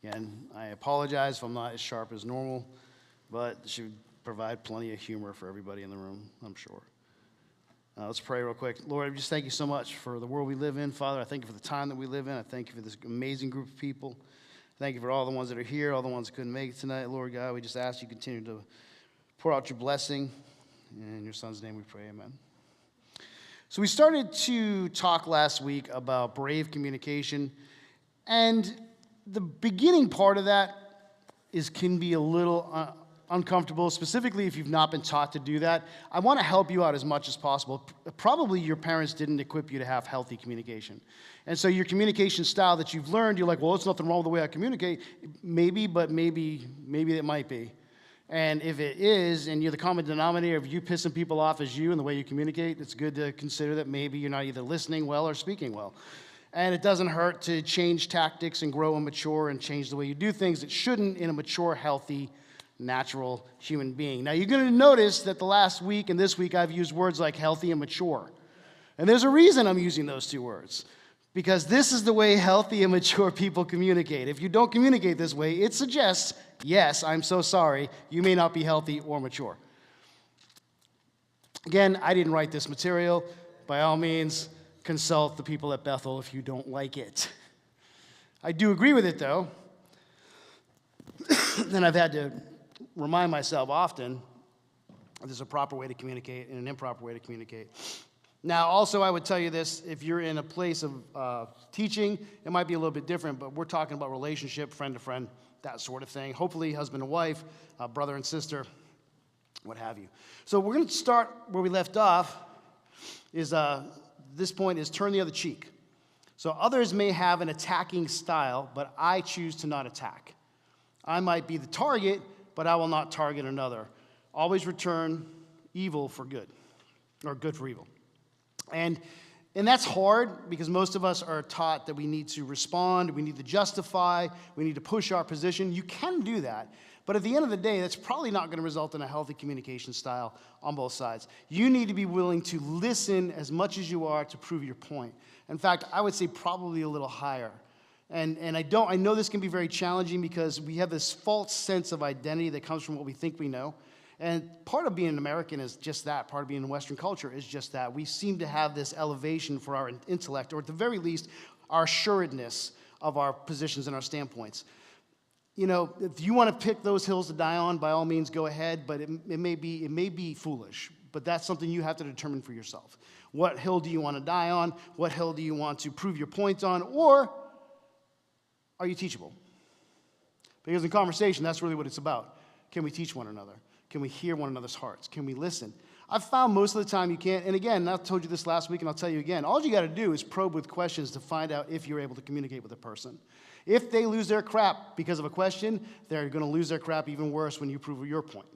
Again, I apologize if I'm not as sharp as normal, but it should provide plenty of humor for everybody in the room, I'm sure. Let's pray real quick. Lord, I just thank you so much for the world we live in, Father. I thank you for the time that we live in. I thank you for this amazing group of people. Thank you for all the ones that are here, all the ones that couldn't make it tonight. Lord God, we just ask you continue to pour out your blessing. In your son's name we pray, amen. So we started to talk last week about brave communication, and the beginning part of that can be a little uncomfortable, specifically if you've not been taught to do that. I want to help you out as much as possible. Probably your parents didn't equip you to have healthy communication. And so your communication style that you've learned, you're like, well, there's nothing wrong with the way I communicate. Maybe, but maybe it might be. And if it is, and you're the common denominator of you pissing people off as you and the way you communicate, it's good to consider that maybe you're not either listening well or speaking well. And it doesn't hurt to change tactics and grow and mature and change the way you do things. It shouldn't in a mature, healthy, natural human being. Now, you're going to notice that the last week and this week I've used words like healthy and mature. And there's a reason I'm using those two words. Because this is the way healthy and mature people communicate. If you don't communicate this way, it suggests, yes, I'm so sorry, you may not be healthy or mature. Again, I didn't write this material. By all means, consult the people at Bethel if you don't like it. I do agree with it, though. And I've had to remind myself often there's a proper way to communicate and an improper way to communicate. Now, also, I would tell you this, if you're in a place of teaching, it might be a little bit different, but we're talking about relationship, friend to friend, that sort of thing. Hopefully, husband and wife, brother and sister, what have you. So we're going to start where we left off, this point is turn the other cheek. So others may have an attacking style, but I choose to not attack. I might be the target, but I will not target another. Always return evil for good, or good for evil. And that's hard because most of us are taught that we need to respond, we need to justify, we need to push our position. You can do that, but at the end of the day, that's probably not going to result in a healthy communication style on both sides. You need to be willing to listen as much as you are to prove your point. In fact, I would say probably a little higher. And I know this can be very challenging because we have this false sense of identity that comes from what we think we know. And part of being an American is just that. Part of being in Western culture is just that. We seem to have this elevation for our intellect, or at the very least, our assuredness of our positions and our standpoints. You know, if you want to pick those hills to die on, by all means, go ahead, but it may be foolish. But that's something you have to determine for yourself. What hill do you want to die on? What hill do you want to prove your point on? Or are you teachable? Because in conversation, that's really what it's about. Can we teach one another? Can we hear one another's hearts? Can we listen? I've found most of the time you can't, and again, I told you this last week and I'll tell you again, all you got to do is probe with questions to find out if you're able to communicate with a person. If they lose their crap because of a question, they're going to lose their crap even worse when you prove your point.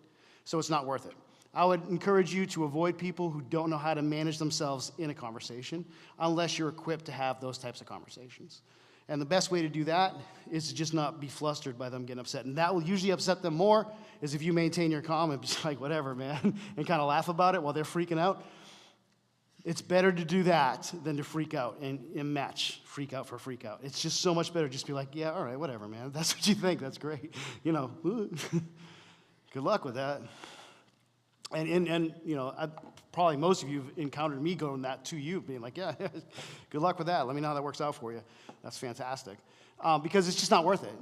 So it's not worth it. I would encourage you to avoid people who don't know how to manage themselves in a conversation unless you're equipped to have those types of conversations. And the best way to do that is to just not be flustered by them getting upset. And that will usually upset them more is if you maintain your calm and just like, whatever, man, and kind of laugh about it while they're freaking out. It's better to do that than to freak out and match freak out for freak out. It's just so much better just be like, yeah, all right, whatever, man. If that's what you think. That's great. You know, good luck with that. And you know, probably most of you have encountered me going that to you, being like, yeah, good luck with that. Let me know how that works out for you. That's fantastic. Because it's just not worth it.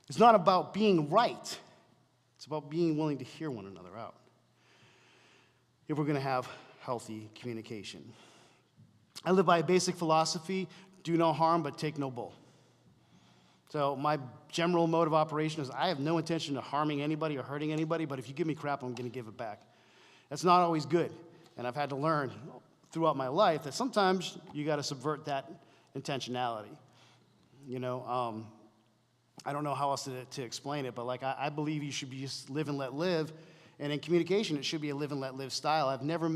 It's not about being right. It's about being willing to hear one another out if we're going to have healthy communication. I live by a basic philosophy, do no harm, but take no bull. So my general mode of operation is I have no intention of harming anybody or hurting anybody, but if you give me crap, I'm going to give it back. That's not always good, and I've had to learn throughout my life that sometimes you got to subvert that intentionality. You know, I don't know how else to explain it, but like I believe you should be just live and let live, and in communication, it should be a live and let live style. I've never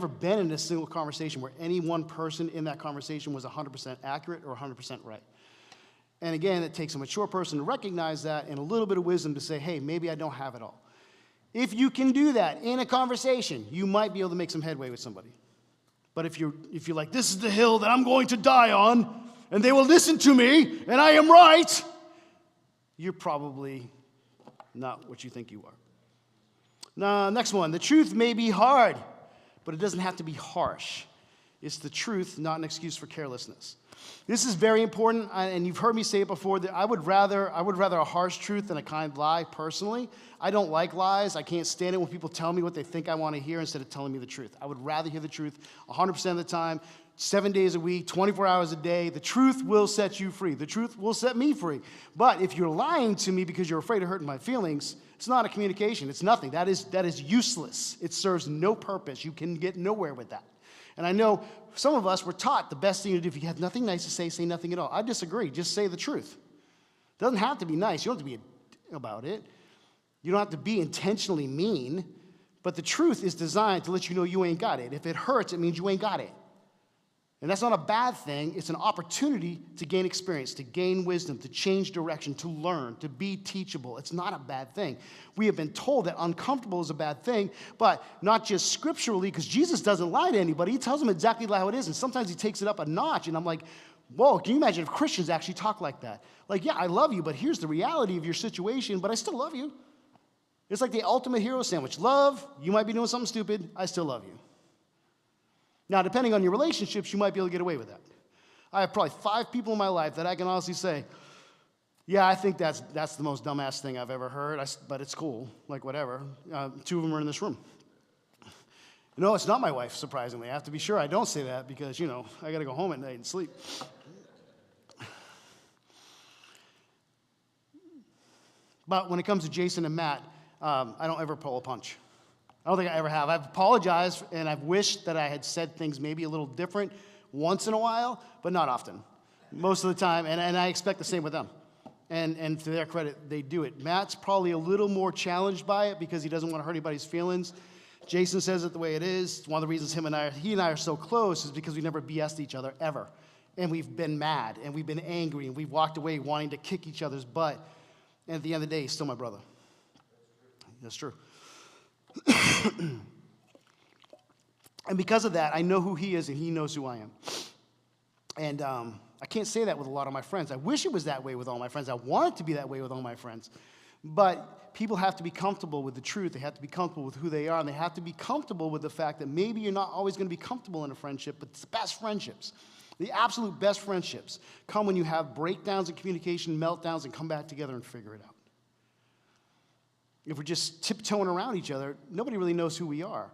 been in a single conversation where any one person in that conversation was 100% accurate or 100% right. And again, it takes a mature person to recognize that and a little bit of wisdom to say, hey, maybe I don't have it all. If you can do that in a conversation, you might be able to make some headway with somebody. But if you're like, this is the hill that I'm going to die on, and they will listen to me, and I am right, you're probably not what you think you are. Now, next one. The truth may be hard, but it doesn't have to be harsh. It's the truth, not an excuse for carelessness. This is very important, and you've heard me say it before, that I would rather a harsh truth than a kind lie, personally. I don't like lies. I can't stand it when people tell me what they think I want to hear instead of telling me the truth. I would rather hear the truth 100% of the time, 7 days a week, 24 hours a day. The truth will set you free. The truth will set me free. But if you're lying to me because you're afraid of hurting my feelings, it's not a communication. It's nothing. That is useless. It serves no purpose. You can get nowhere with that. And I know some of us were taught the best thing to do, if you have nothing nice to say nothing at all. I disagree. Just say the truth. It doesn't have to be nice. You don't have to be about it. You don't have to be intentionally mean. But the truth is designed to let you know you ain't got it. If it hurts, it means you ain't got it. And that's not a bad thing. It's an opportunity to gain experience, to gain wisdom, to change direction, to learn, to be teachable. It's not a bad thing. We have been told that uncomfortable is a bad thing, but not just scripturally, because Jesus doesn't lie to anybody. He tells them exactly how it is, and sometimes he takes it up a notch, and I'm like, whoa, can you imagine if Christians actually talk like that? Like, yeah, I love you, but here's the reality of your situation, but I still love you. It's like the ultimate hero sandwich. Love, you might be doing something stupid, I still love you. Now, depending on your relationships, you might be able to get away with that. I have probably 5 people in my life that I can honestly say, yeah, I think that's the most dumbass thing I've ever heard, but it's cool, like whatever. 2 of them are in this room. No, it's not my wife, surprisingly. I have to be sure I don't say that because, I got to go home at night and sleep. But when it comes to Jason and Matt, I don't ever pull a punch. I don't think I ever have. I've apologized, and I've wished that I had said things maybe a little different once in a while, but not often. Most of the time, and I expect the same with them. And to their credit, they do it. Matt's probably a little more challenged by it because he doesn't want to hurt anybody's feelings. Jason says it the way it is. One of the reasons he and I are so close is because we never BS'd each other, ever. And we've been mad, and we've been angry, and we've walked away wanting to kick each other's butt. And at the end of the day, he's still my brother. That's true. And because of that, I know who he is and he knows who I am. And I can't say that with a lot of my friends. I wish it was that way with all my friends. I want it to be that way with all my friends. But people have to be comfortable with the truth. They have to be comfortable with who they are. And they have to be comfortable with the fact that maybe you're not always going to be comfortable in a friendship, but it's the best friendships. The absolute best friendships come when you have breakdowns in communication, meltdowns, and come back together and figure it out. If we're just tiptoeing around each other, nobody really knows who we are.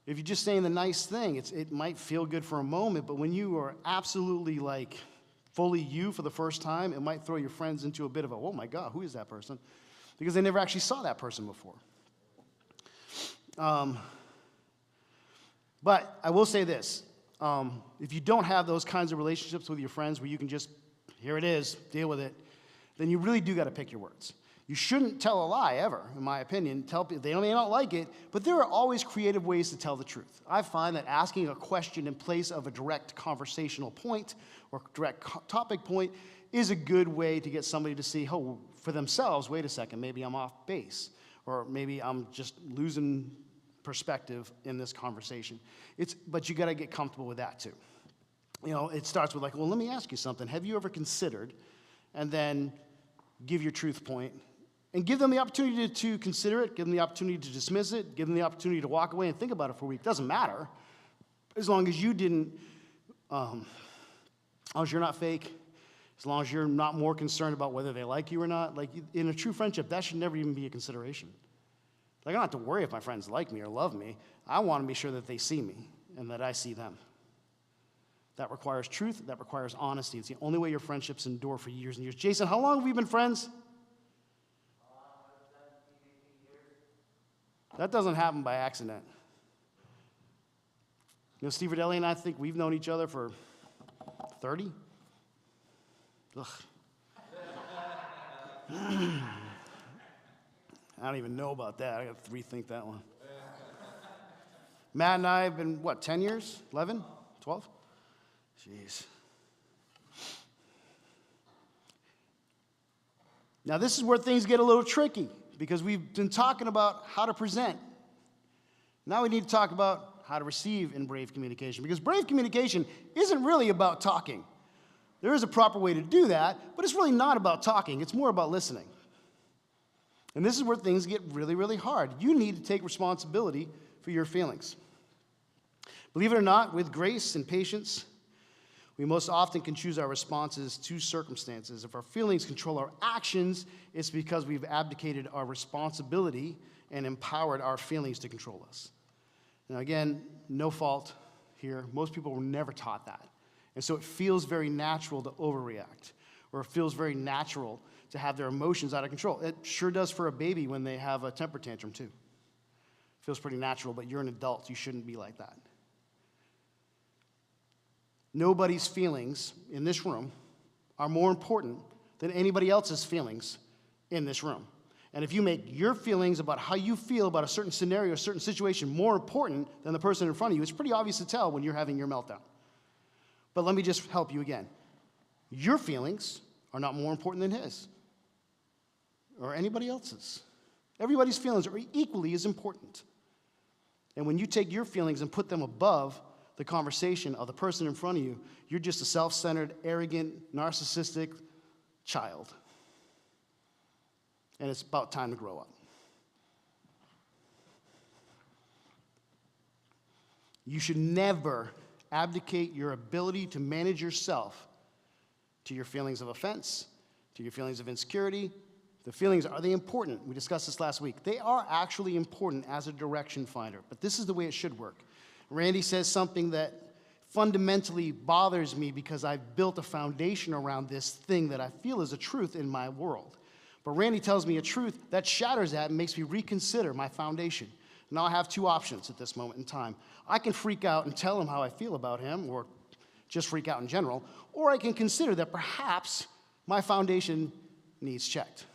If you're just saying the nice thing, it might feel good for a moment, but when you are absolutely fully you for the first time, it might throw your friends into a bit of a, oh my God, who is that person? Because they never actually saw that person before. But I will say this. If you don't have those kinds of relationships with your friends where you can just, here it is, deal with it, then you really do got to pick your words. You shouldn't tell a lie ever, in my opinion. Tell people, they may not like it, but there are always creative ways to tell the truth. I find that asking a question in place of a direct conversational point or direct topic point is a good way to get somebody to see, oh, for themselves, wait a second, maybe I'm off base, or maybe I'm just losing perspective in this conversation. But you got to get comfortable with that too. It starts with well, let me ask you something. Have you ever considered, and then give your truth point, and give them the opportunity to consider it, give them the opportunity to dismiss it, give them the opportunity to walk away and think about it for a week. Doesn't matter, as long as you didn't, as long as you're not fake, as long as you're not more concerned about whether they like you or not. In a true friendship, that should never even be a consideration. I don't have to worry if my friends like me or love me. I want to be sure that they see me and that I see them. That requires truth. That requires honesty. It's the only way your friendships endure for years and years. Jason, how long have we been friends? That doesn't happen by accident. Steve Rodelli and I think we've known each other for 30? Ugh. I don't even know about that. I got to rethink that one. Matt and I have been, 10 years? 11? 12? Jeez. Now, this is where things get a little tricky because we've been talking about how to present. Now we need to talk about how to receive in brave communication because brave communication isn't really about talking. There is a proper way to do that, but it's really not about talking. It's more about listening. And this is where things get really, really hard. You need to take responsibility for your feelings. Believe it or not, with grace and patience, we most often can choose our responses to circumstances. If our feelings control our actions, it's because we've abdicated our responsibility and empowered our feelings to control us. Now, again, no fault here. Most people were never taught that. And so it feels very natural to overreact, or it feels very natural to have their emotions out of control. It sure does for a baby when they have a temper tantrum, too. It feels pretty natural, but you're an adult. You shouldn't be like that. Nobody's feelings in this room are more important than anybody else's feelings in this room. And if you make your feelings about how you feel about a certain scenario, a certain situation more important than the person in front of you, it's pretty obvious to tell when you're having your meltdown. But let me just help you again. Your feelings are not more important than his or anybody else's. Everybody's feelings are equally as important. And when you take your feelings and put them above the conversation of the person in front of you, you're just a self-centered, arrogant, narcissistic child. And it's about time to grow up. You should never abdicate your ability to manage yourself to your feelings of offense, to your feelings of insecurity. The feelings, are they important? We discussed this last week. They are actually important as a direction finder, but this is the way it should work. Randy says something that fundamentally bothers me because I've built a foundation around this thing that I feel is a truth in my world. But Randy tells me a truth that shatters that and makes me reconsider my foundation. Now I have two options at this moment in time. I can freak out and tell him how I feel about him, or just freak out in general, or I can consider that perhaps my foundation needs checked.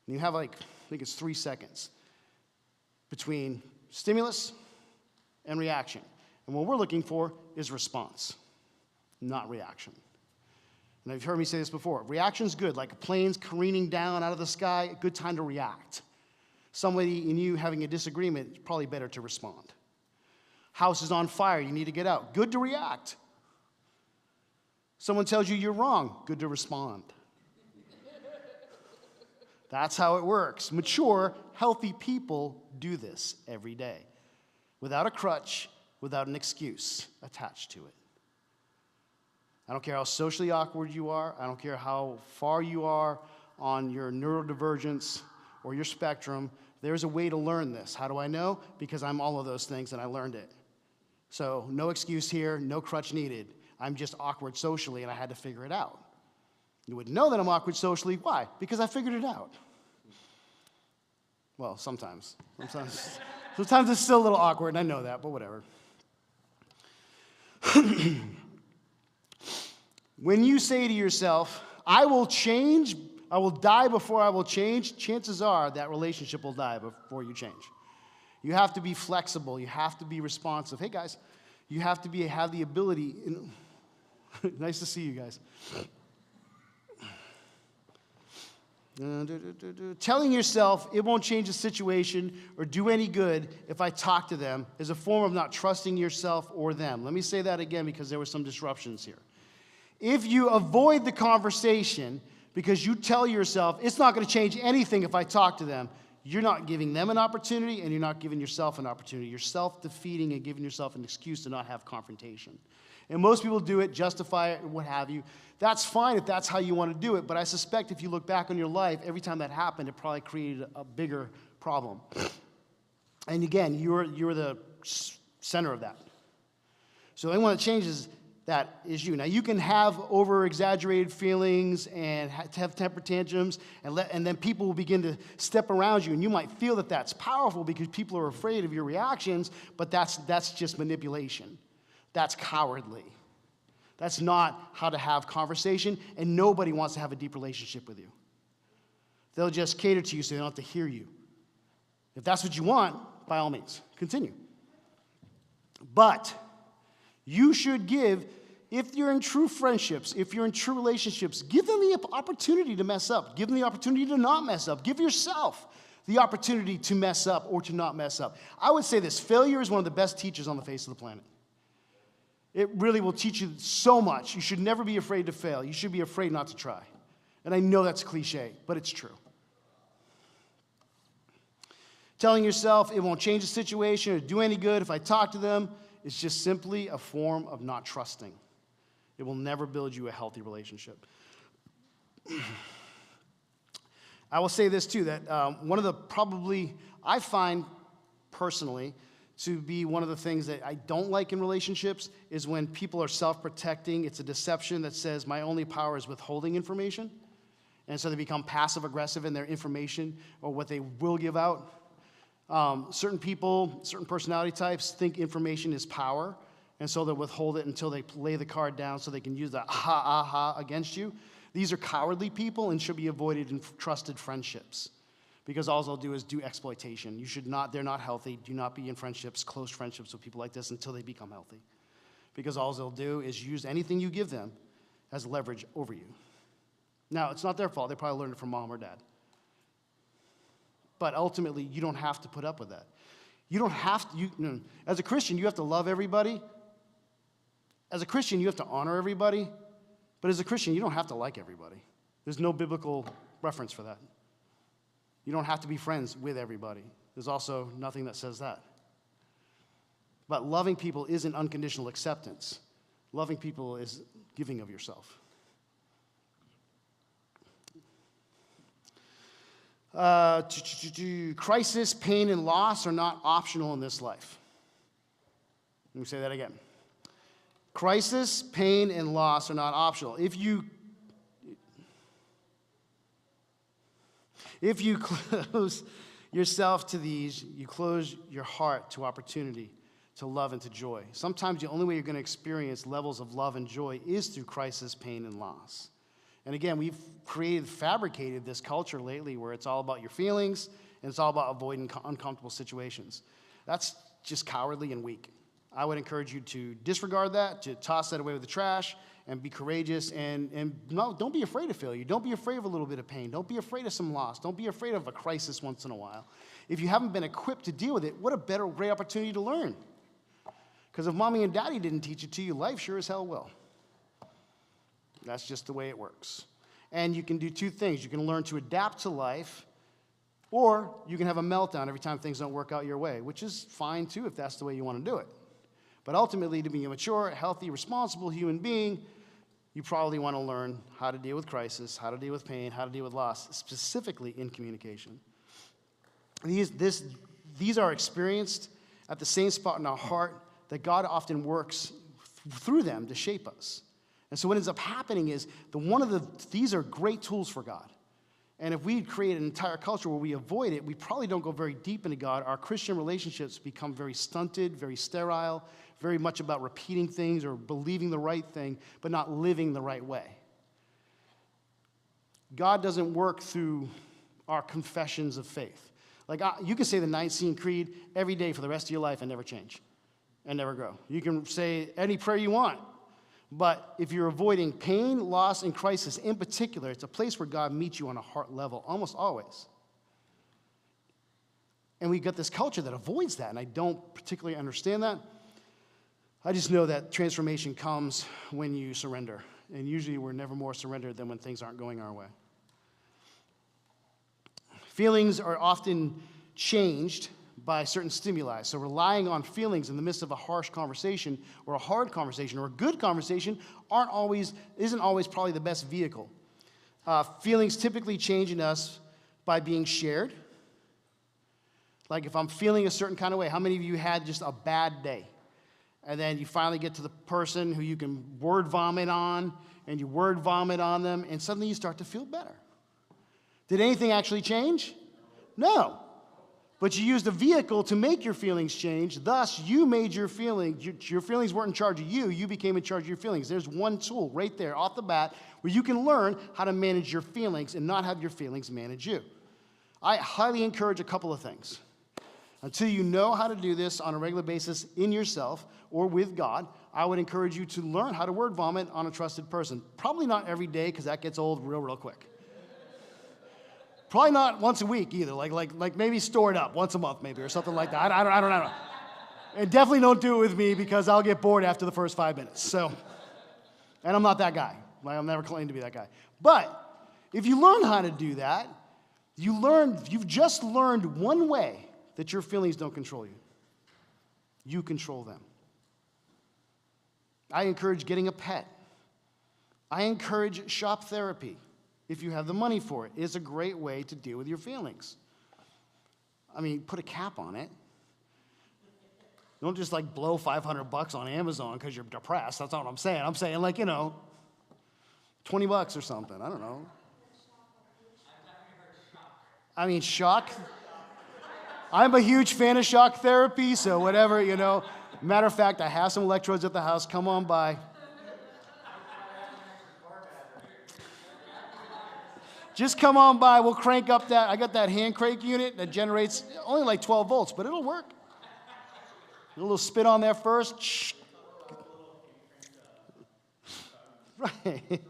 And you have I think it's 3 seconds between stimulus and reaction. And what we're looking for is response, not reaction. And you've heard me say this before. Reaction's good, like a plane's careening down out of the sky, a good time to react. Somebody in you having a disagreement, it's probably better to respond. House is on fire, you need to get out. Good to react. Someone tells you you're wrong, good to respond. That's how it works. Mature, healthy people do this every day, without a crutch, without an excuse attached to it. I don't care how socially awkward you are. I don't care how far you are on your neurodivergence or your spectrum. There's a way to learn this. How do I know? Because I'm all of those things and I learned it. So no excuse here, no crutch needed. I'm just awkward socially and I had to figure it out. You wouldn't know that I'm awkward socially. Why? Because I figured it out. Well, sometimes. Sometimes it's still a little awkward, and I know that, but whatever. When you say to yourself, I will change, I will die before I will change, chances are that relationship will die before you change. You have to be flexible. You have to be responsive. Hey, guys, you have to have the ability. Nice to see you guys. Telling yourself it won't change the situation or do any good if I talk to them is a form of not trusting yourself or them. Let me say that again because there were some disruptions here. If you avoid the conversation because you tell yourself it's not going to change anything if I talk to them, you're not giving them an opportunity and you're not giving yourself an opportunity. You're self-defeating and giving yourself an excuse to not have confrontation. And most people do it, justify it, what have you. That's fine if that's how you want to do it, but I suspect if you look back on your life, every time that happened, it probably created a bigger problem. And again, you're the center of that. So the only one that changes that is you. Now, you can have over-exaggerated feelings and have temper tantrums, and then people will begin to step around you, and you might feel that that's powerful because people are afraid of your reactions, but that's just manipulation. That's cowardly. That's not how to have conversation, and nobody wants to have a deep relationship with you. They'll just cater to you so they don't have to hear you. If that's what you want, by all means, continue. But you should give, if you're in true friendships, if you're in true relationships, give them the opportunity to mess up. Give them the opportunity to not mess up. Give yourself the opportunity to mess up or to not mess up. I would say this, failure is one of the best teachers on the face of the planet. It really will teach you so much. You should never be afraid to fail. You should be afraid not to try. And I know that's cliche, but it's true. Telling yourself it won't change the situation or do any good if I talk to them is just simply a form of not trusting. It will never build you a healthy relationship. I will say this too, that one of the I find personally to be one of the things that I don't like in relationships is when people are self-protecting. It's a deception that says my only power is withholding information. And so they become passive-aggressive in their information or what they will give out. Certain people, certain personality types think information is power, and so they'll withhold it until they lay the card down so they can use the aha against you. These are cowardly people and should be avoided in trusted friendships because all they'll do is do exploitation. They're not healthy. Do not be in friendships, close friendships with people like this until they become healthy because all they'll do is use anything you give them as leverage over you. Now, it's not their fault. They probably learned it from mom or dad. But ultimately, you don't have to put up with that. You don't have to. As a Christian, you have to love everybody. As a Christian, you have to honor everybody. But as a Christian, you don't have to like everybody. There's no biblical reference for that. You don't have to be friends with everybody. There's also nothing that says that. But loving people isn't unconditional acceptance. Loving people is giving of yourself. Crisis, pain, and loss are not optional in this life. Let me say that again. Crisis, pain, and loss are not optional. If you close yourself to these, you close your heart to opportunity, to love, and to joy. Sometimes the only way you're going to experience levels of love and joy is through crisis, pain, and loss. And again, we've fabricated this culture lately where it's all about your feelings and it's all about avoiding uncomfortable situations. That's just cowardly and weak. I would encourage you to disregard that, to toss that away with the trash, and be courageous. And no, don't be afraid of failure. Don't be afraid of a little bit of pain. Don't be afraid of some loss. Don't be afraid of a crisis once in a while. If you haven't been equipped to deal with it, what a great opportunity to learn. Because if mommy and daddy didn't teach it to you, life sure as hell will. That's just the way it works. And you can do two things. You can learn to adapt to life, or you can have a meltdown every time things don't work out your way, which is fine too if that's the way you want to do it. But ultimately, to be a mature, healthy, responsible human being, you probably want to learn how to deal with crisis, how to deal with pain, how to deal with loss, specifically in communication. These are experienced at the same spot in our heart that God often works through them to shape us. And so what ends up happening is these are great tools for God. And if we create an entire culture where we avoid it, we probably don't go very deep into God. Our Christian relationships become very stunted, very sterile, very much about repeating things or believing the right thing, but not living the right way. God doesn't work through our confessions of faith. Like you can say the Nicene Creed every day for the rest of your life and never change and never grow. You can say any prayer you want. But if you're avoiding pain, loss, and crisis in particular, it's a place where God meets you on a heart level, almost always. And we've got this culture that avoids that, and I don't particularly understand that. I just know that transformation comes when you surrender. And usually we're never more surrendered than when things aren't going our way. Feelings are often changed by certain stimuli. So relying on feelings in the midst of a harsh conversation or a hard conversation or a good conversation isn't always probably the best vehicle. Feelings typically change in us by being shared. Like if I'm feeling a certain kind of way, how many of you had just a bad day? And then you finally get to the person who you can word vomit on, and you word vomit on them, and suddenly you start to feel better. Did anything actually change? No. But you used a vehicle to make your feelings change. Thus, you made your feelings weren't in charge of you. You became in charge of your feelings. There's one tool right there off the bat where you can learn how to manage your feelings and not have your feelings manage you. I highly encourage a couple of things. Until you know how to do this on a regular basis in yourself or with God, I would encourage you to learn how to word vomit on a trusted person. Probably not every day because that gets old real quick. Probably not once a week either, like maybe store it up once a month maybe or something like that. I don't know. And definitely don't do it with me because I'll get bored after the first 5 minutes. So, and I'm not that guy. I'll never claim to be that guy. But if you learn how to do that, you've just learned one way that your feelings don't control you. You control them. I encourage getting a pet. I encourage shop therapy. If you have the money for it, it's a great way to deal with your feelings. I mean, put a cap on it. Don't just like blow $500 on Amazon because you're depressed. That's not what I'm saying. I'm saying like, $20 or something. I don't know. I mean, shock. I'm a huge fan of shock therapy, so whatever, Matter of fact, I have some electrodes at the house. Come on by. Just come on by. We'll crank up that. I got that hand crank unit that generates only like 12 volts, but it'll work. A little spit on there first. Shh. Right.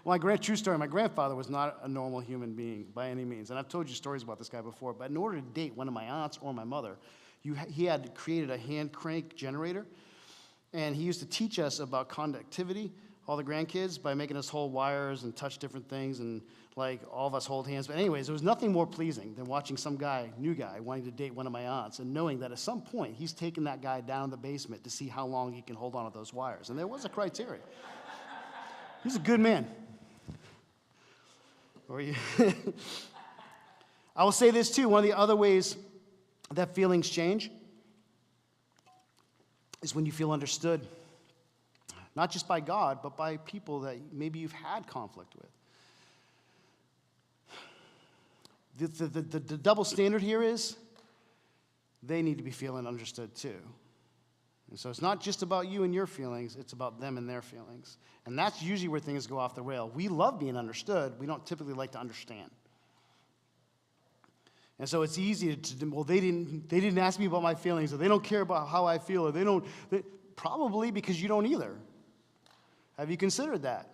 Well, true story, my grandfather was not a normal human being by any means. And I've told you stories about this guy before. But in order to date one of my aunts or my mother, he had created a hand crank generator. And he used to teach us about conductivity, all the grandkids, by making us hold wires and touch different things and like all of us hold hands. But anyways, there was nothing more pleasing than watching some new guy, wanting to date one of my aunts and knowing that at some point he's taking that guy down in the basement to see how long he can hold on to those wires. And there was a criteria. He's a good man. I will say this too, one of the other ways that feelings change is when you feel understood. Not just by God, but by people that maybe you've had conflict with. The double standard here is they need to be feeling understood too. And so it's not just about you and your feelings, it's about them and their feelings. And that's usually where things go off the rail. We love being understood. We don't typically like to understand. And so it's easy to they didn't ask me about my feelings, or they don't care about how I feel, or probably because you don't either. Have you considered that?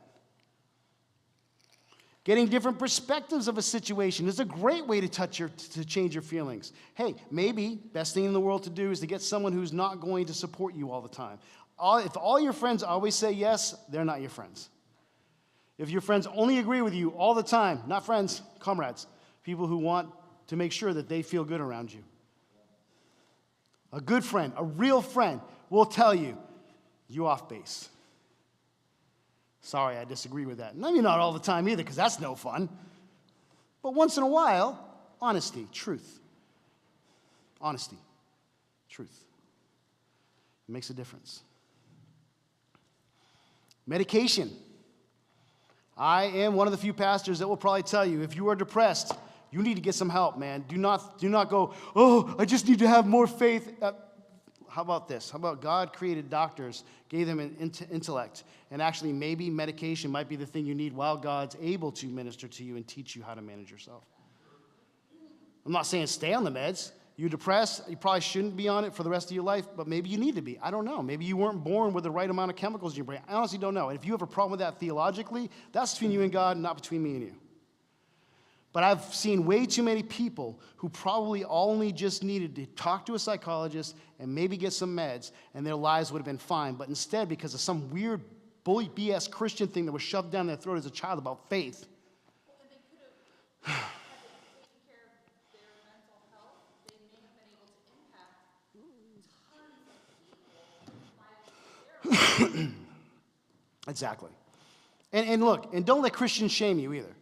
Getting different perspectives of a situation is a great way to change your feelings. Hey, maybe best thing in the world to do is to get someone who's not going to support you all the time. If all your friends always say yes, they're not your friends. If your friends only agree with you all the time, not friends, comrades, people who want to make sure that they feel good around you. A good friend, a real friend, will tell you, you off base. Sorry, I disagree with that. Maybe not all the time either, because that's no fun. But once in a while, honesty, truth. Honesty, truth. It makes a difference. Medication. I am one of the few pastors that will probably tell you, if you are depressed, you need to get some help, man. Do not go, oh, I just need to have more faith. How about this? How about God created doctors, gave them an intellect, and actually maybe medication might be the thing you need while God's able to minister to you and teach you how to manage yourself. I'm not saying stay on the meds. You're depressed, you probably shouldn't be on it for the rest of your life, but maybe you need to be. I don't know. Maybe you weren't born with the right amount of chemicals in your brain. I honestly don't know. And if you have a problem with that theologically, that's between you and God, not between me and you. But I've seen way too many people who probably only just needed to talk to a psychologist and maybe get some meds, and their lives would have been fine. But instead, because of some weird bully BS Christian thing that was shoved down their throat as a child about faith. Well, and they could have taken care of their mental health. They may have been able to impact tons of people by therapy. Exactly. And look, and don't let Christians shame you either.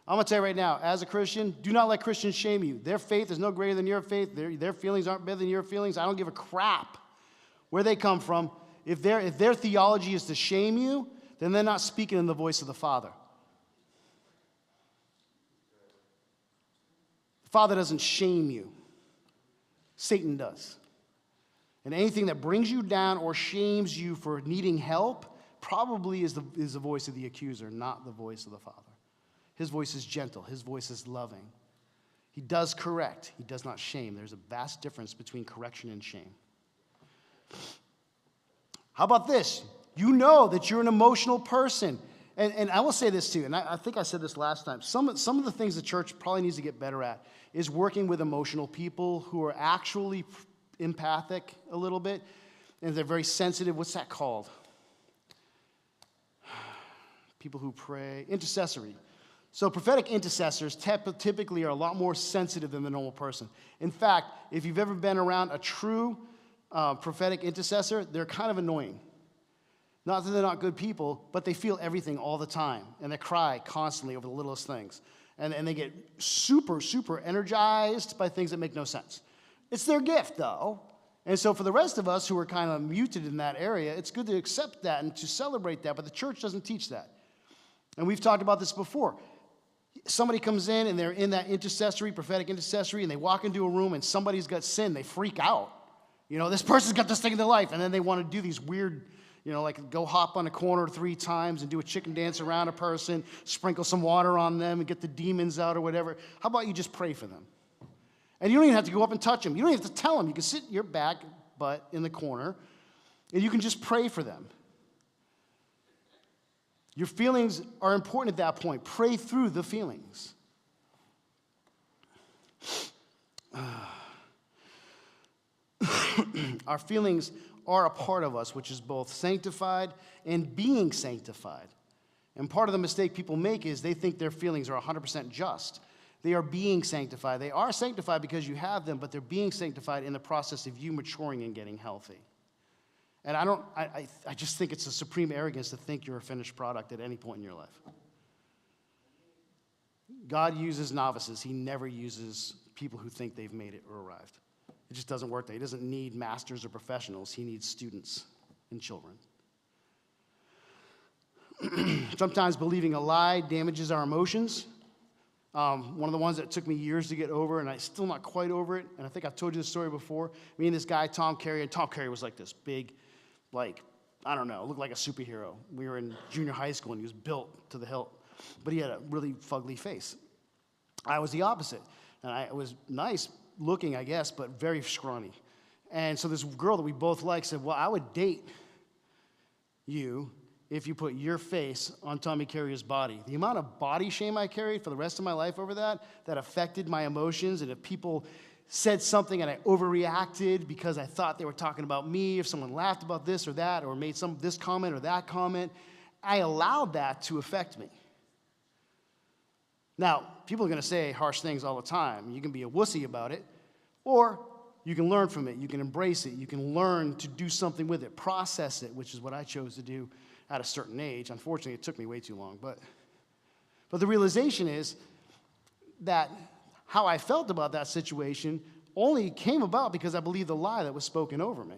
I'm going to tell you right now, as a Christian, do not let Christians shame you. Their faith is no greater than your faith. Their feelings aren't better than your feelings. I don't give a crap where they come from. If their theology is to shame you, then they're not speaking in the voice of the Father. The Father doesn't shame you. Satan does. And anything that brings you down or shames you for needing help probably is the voice of the accuser, not the voice of the Father. His voice is gentle. His voice is loving. He does correct. He does not shame. There's a vast difference between correction and shame. How about this? You know that you're an emotional person. And I will say this too, and I think I said this last time. Some of the things the church probably needs to get better at is working with emotional people who are actually empathic a little bit, and they're very sensitive. What's that called? People who pray, intercessory. So prophetic intercessors typically are a lot more sensitive than the normal person. In fact, if you've ever been around a true prophetic intercessor, they're kind of annoying. Not that they're not good people, but they feel everything all the time, and they cry constantly over the littlest things. And they get super, super energized by things that make no sense. It's their gift, though. And so for the rest of us who are kind of muted in that area, it's good to accept that and to celebrate that, but the church doesn't teach that. And we've talked about this before. Somebody comes in and they're in that intercessory, prophetic intercessory, and they walk into a room and somebody's got sin. They freak out. You know, this person's got this thing in their life, and then they want to do these weird, you know, like go hop on a corner 3 times and do a chicken dance around a person, sprinkle some water on them and get the demons out or whatever. How about you just pray for them? And you don't even have to go up and touch them. You don't even have to tell them. You can sit your back butt in the corner, and you can just pray for them. Your feelings are important at that point. Pray through the feelings. Our feelings are a part of us, which is both sanctified and being sanctified. And part of the mistake people make is they think their feelings are 100% just. They are being sanctified. They are sanctified because you have them, but they're being sanctified in the process of you maturing and getting healthy. And I just think it's a supreme arrogance to think you're a finished product at any point in your life. God uses novices. He never uses people who think they've made it or arrived. It just doesn't work that way. He doesn't need masters or professionals. He needs students and children. Sometimes believing a lie damages our emotions. One of the ones that took me years to get over, and I'm still not quite over it, and I think I've told you this story before. Me and this guy, Tom Carey, and Tom Carey was like this big, like, I don't know, looked like a superhero. We were in junior high school, and he was built to the hilt, but he had a really fugly face. I was the opposite, and I was nice looking, I guess, but very scrawny. And so this girl that we both liked said, well, I would date you if you put your face on Tommy Carrier's body. The amount of body shame I carried for the rest of my life over that affected my emotions. And if people said something and I overreacted because I thought they were talking about me, if someone laughed about this or that or made this comment or that comment, I allowed that to affect me. Now, people are going to say harsh things all the time. You can be a wussy about it, or you can learn from it. You can embrace it. You can learn to do something with it, process it, which is what I chose to do at a certain age. Unfortunately, it took me way too long. But the realization is that how I felt about that situation only came about because I believed the lie that was spoken over me.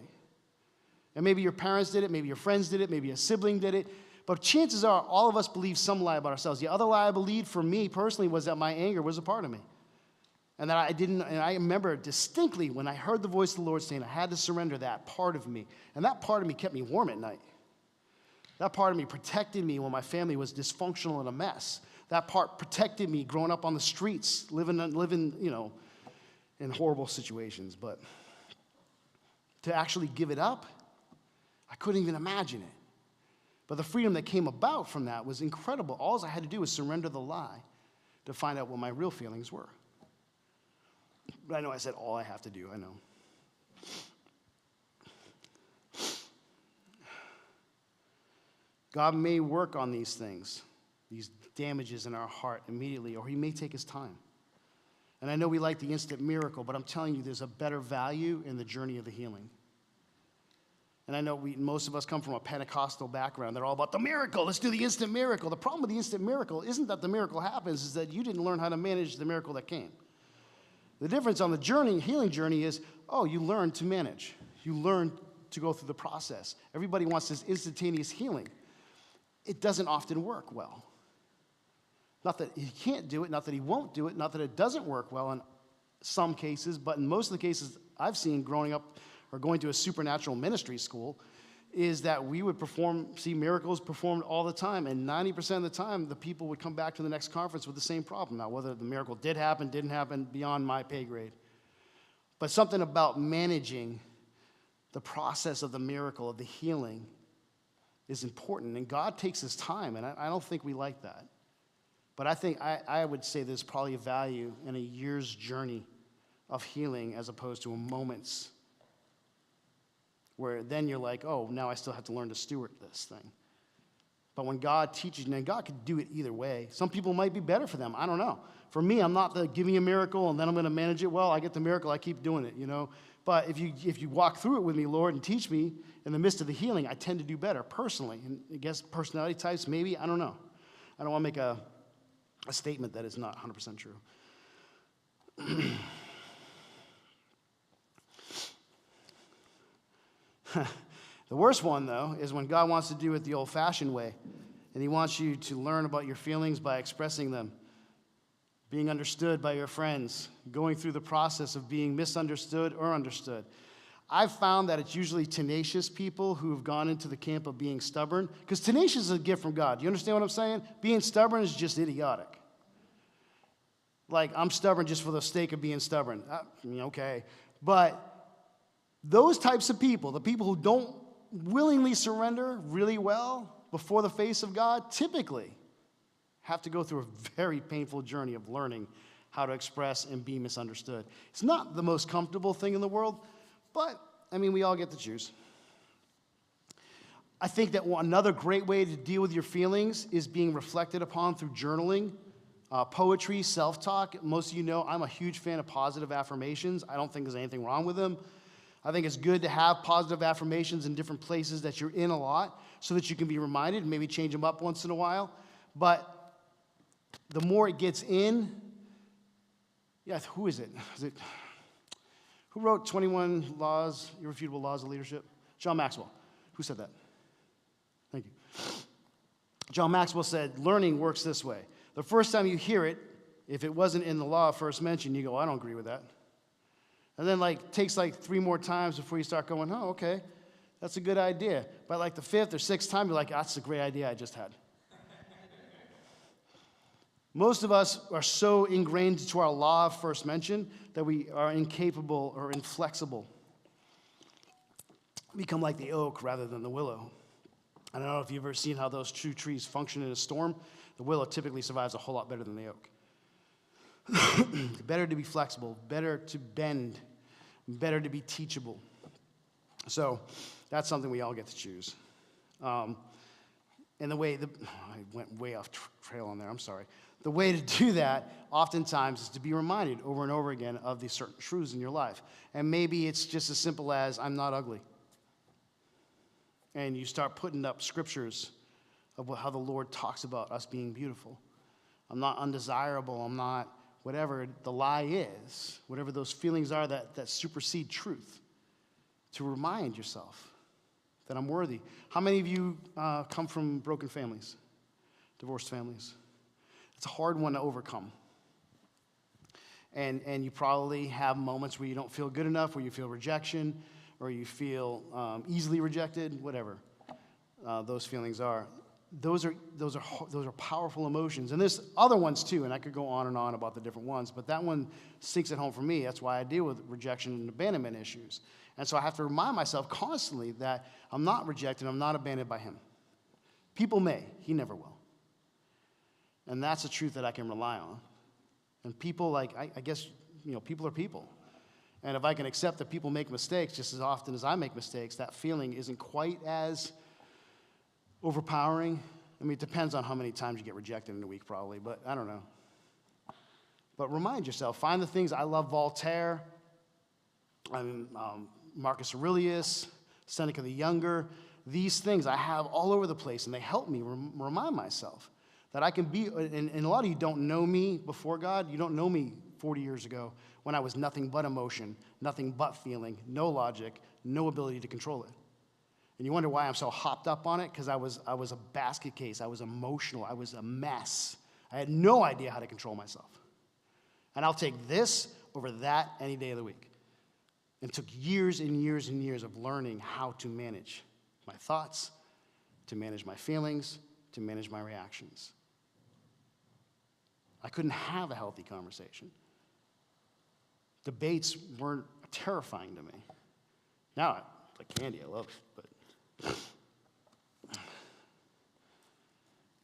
And maybe your parents did it, maybe your friends did it, maybe a sibling did it. But chances are all of us believe some lie about ourselves. The other lie I believed for me personally was that my anger was a part of me. And that I remember distinctly when I heard the voice of the Lord saying I had to surrender that part of me. And that part of me kept me warm at night. That part of me protected me when my family was dysfunctional and a mess. That part protected me growing up on the streets, living, you know, in horrible situations. But to actually give it up, I couldn't even imagine it. But the freedom that came about from that was incredible. All I had to do was surrender the lie to find out what my real feelings were. But I know I said all I have to do, I know. God may work on these things, these damages in our heart immediately, or he may take his time. And I know we like the instant miracle, but I'm telling you there's a better value in the journey of the healing. And I know most of us come from a Pentecostal background. They're all about the miracle. Let's do the instant miracle. The problem with the instant miracle isn't that the miracle happens, is that you didn't learn how to manage the miracle that came. The difference on the journey, healing journey, is, you learn to manage. You learn to go through the process. Everybody wants this instantaneous healing. It doesn't often work well. Not that he can't do it, not that he won't do it, not that it doesn't work well in some cases, but in most of the cases I've seen growing up or going to a supernatural ministry school, is that we would see miracles performed all the time, and 90% of the time, the people would come back to the next conference with the same problem. Now, whether the miracle did happen, didn't happen, beyond my pay grade. But something about managing the process of the miracle, of the healing, is important, and God takes his time, and I don't think we like that. But I think I would say there's probably a value in a year's journey of healing as opposed to a moment's where then you're like, oh, now I still have to learn to steward this thing. But when God teaches you, and God could do it either way. Some people might be better for them. I don't know. For me, I'm not the give me a miracle and then I'm going to manage it well. I get the miracle, I keep doing it, you know. But if you walk through it with me, Lord, and teach me in the midst of the healing, I tend to do better personally. And I guess personality types, maybe, I don't know. I don't want to make a statement that is not 100% true. The worst one, though, is when God wants to do it the old-fashioned way, and he wants you to learn about your feelings by expressing them, being understood by your friends, going through the process of being misunderstood or understood. I've found that it's usually tenacious people who have gone into the camp of being stubborn, because tenacious is a gift from God. You understand what I'm saying? Being stubborn is just idiotic. Like, I'm stubborn just for the sake of being stubborn. Okay. But those types of people, the people who don't willingly surrender really well before the face of God, typically have to go through a very painful journey of learning how to express and be misunderstood. It's not the most comfortable thing in the world, but, I mean, we all get to choose. I think that another great way to deal with your feelings is being reflected upon through journaling, poetry, self-talk. Most of you know I'm a huge fan of positive affirmations. I don't think there's anything wrong with them. I think it's good to have positive affirmations in different places that you're in a lot so that you can be reminded and maybe change them up once in a while. But the more it gets in, who is it? Who wrote 21 Laws, Irrefutable Laws of Leadership? John Maxwell. Who said that? Thank you. John Maxwell said, learning works this way. The first time you hear it, if it wasn't in the law first mentioned, you go, I don't agree with that. And then takes 3 more times before you start going, oh, okay, that's a good idea. But the 5th or 6th time, you're like, that's a great idea I just had. Most of us are so ingrained into our law of first mention that we are incapable or inflexible. We become like the oak rather than the willow. I don't know if you've ever seen how those two trees function in a storm. The willow typically survives a whole lot better than the oak. Better to be flexible, better to bend, better to be teachable. So that's something we all get to choose. And I went way off trail on there, I'm sorry. The way to do that oftentimes is to be reminded over and over again of these certain truths in your life. And maybe it's just as simple as, I'm not ugly. And you start putting up scriptures of how the Lord talks about us being beautiful. I'm not undesirable, I'm not whatever the lie is, whatever those feelings are that supersede truth, to remind yourself that I'm worthy. How many of you come from broken families, divorced families? It's a hard one to overcome. And you probably have moments where you don't feel good enough, where you feel rejection, or you feel easily rejected, whatever those feelings are. Those are powerful emotions. And there's other ones too, and I could go on and on about the different ones, but that one sinks at home for me. That's why I deal with rejection and abandonment issues. And so I have to remind myself constantly that I'm not rejected, I'm not abandoned by him. People may, he never will. And that's a truth that I can rely on. And people, I guess, people are people. And if I can accept that people make mistakes just as often as I make mistakes, that feeling isn't quite as overpowering. I mean, it depends on how many times you get rejected in a week, probably, but I don't know. But remind yourself, find the things. I love Voltaire, Marcus Aurelius, Seneca the Younger. These things I have all over the place, and they help me remind myself that I can be, and a lot of you don't know me before God. You don't know me 40 years ago when I was nothing but emotion, nothing but feeling, no logic, no ability to control it. And you wonder why I'm so hopped up on it? Because I was a basket case. I was emotional. I was a mess. I had no idea how to control myself. And I'll take this over that any day of the week. And it took years and years and years of learning how to manage my thoughts, to manage my feelings, to manage my reactions. I couldn't have a healthy conversation. Debates weren't terrifying to me. Now, like candy, I love it, but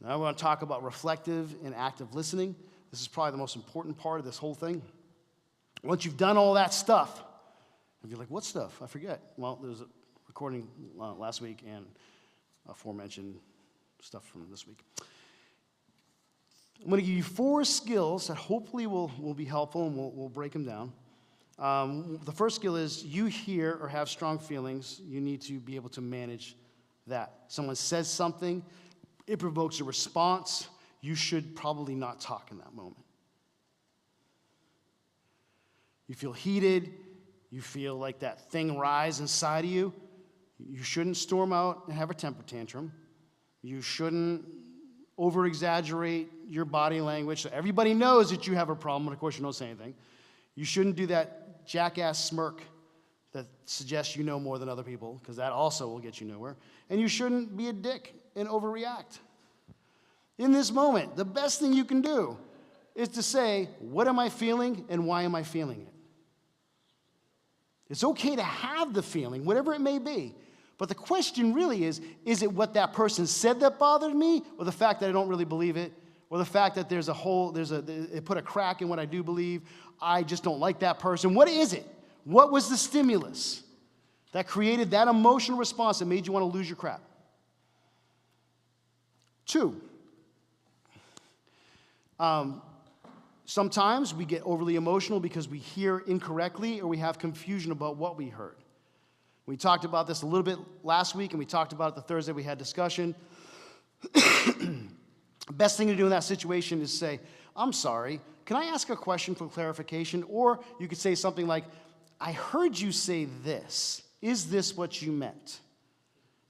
now I want to talk about reflective and active listening. This is probably the most important part of this whole thing. Once you've done all that stuff, if you're like, what stuff? I forget. Well, there's a recording last week and aforementioned stuff from this week. I'm going to give you 4 skills that hopefully will be helpful, and we'll break them down. The first skill is you hear or have strong feelings. You need to be able to manage that. Someone says something, it provokes a response. You should probably not talk in that moment. You feel heated. You feel like that thing rise inside of you. You shouldn't storm out and have a temper tantrum. You shouldn't over-exaggerate your body language so everybody knows that you have a problem, and of course you don't say anything. You shouldn't do that jackass smirk that suggests you know more than other people, because that also will get you nowhere. And you shouldn't be a dick and overreact. In this moment, the best thing you can do is to say, what am I feeling and why am I feeling it? It's okay to have the feeling, whatever it may be. But the question really is it what that person said that bothered me, or the fact that I don't really believe it, or the fact that it put a crack in what I do believe, I just don't like that person? What is it? What was the stimulus that created that emotional response that made you want to lose your crap? 2, sometimes we get overly emotional because we hear incorrectly or we have confusion about what we heard. We talked about this a little bit last week, and we talked about it the Thursday we had discussion. Best thing to do in that situation is say, I'm sorry, can I ask a question for clarification? Or you could say something like, I heard you say this. Is this what you meant?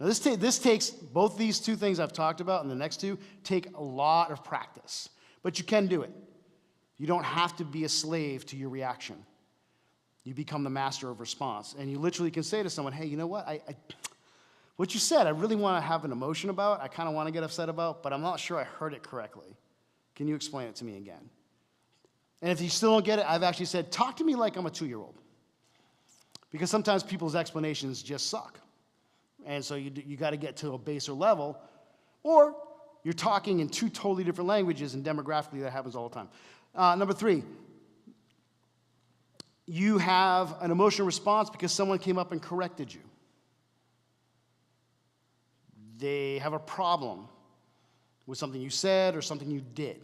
Now this takes, both these 2 things I've talked about and the next 2 take a lot of practice. But you can do it. You don't have to be a slave to your reaction. You become the master of response. And you literally can say to someone, hey, you know what? What you said, I really want to have an emotion about. I kind of want to get upset about, but I'm not sure I heard it correctly. Can you explain it to me again? And if you still don't get it, I've actually said, talk to me like I'm a 2-year-old. Because sometimes people's explanations just suck. And so you got to get to a baser level. Or you're talking in 2 totally different languages, and demographically that happens all the time. Number 3, you have an emotional response because someone came up and corrected you. They have a problem with something you said or something you did.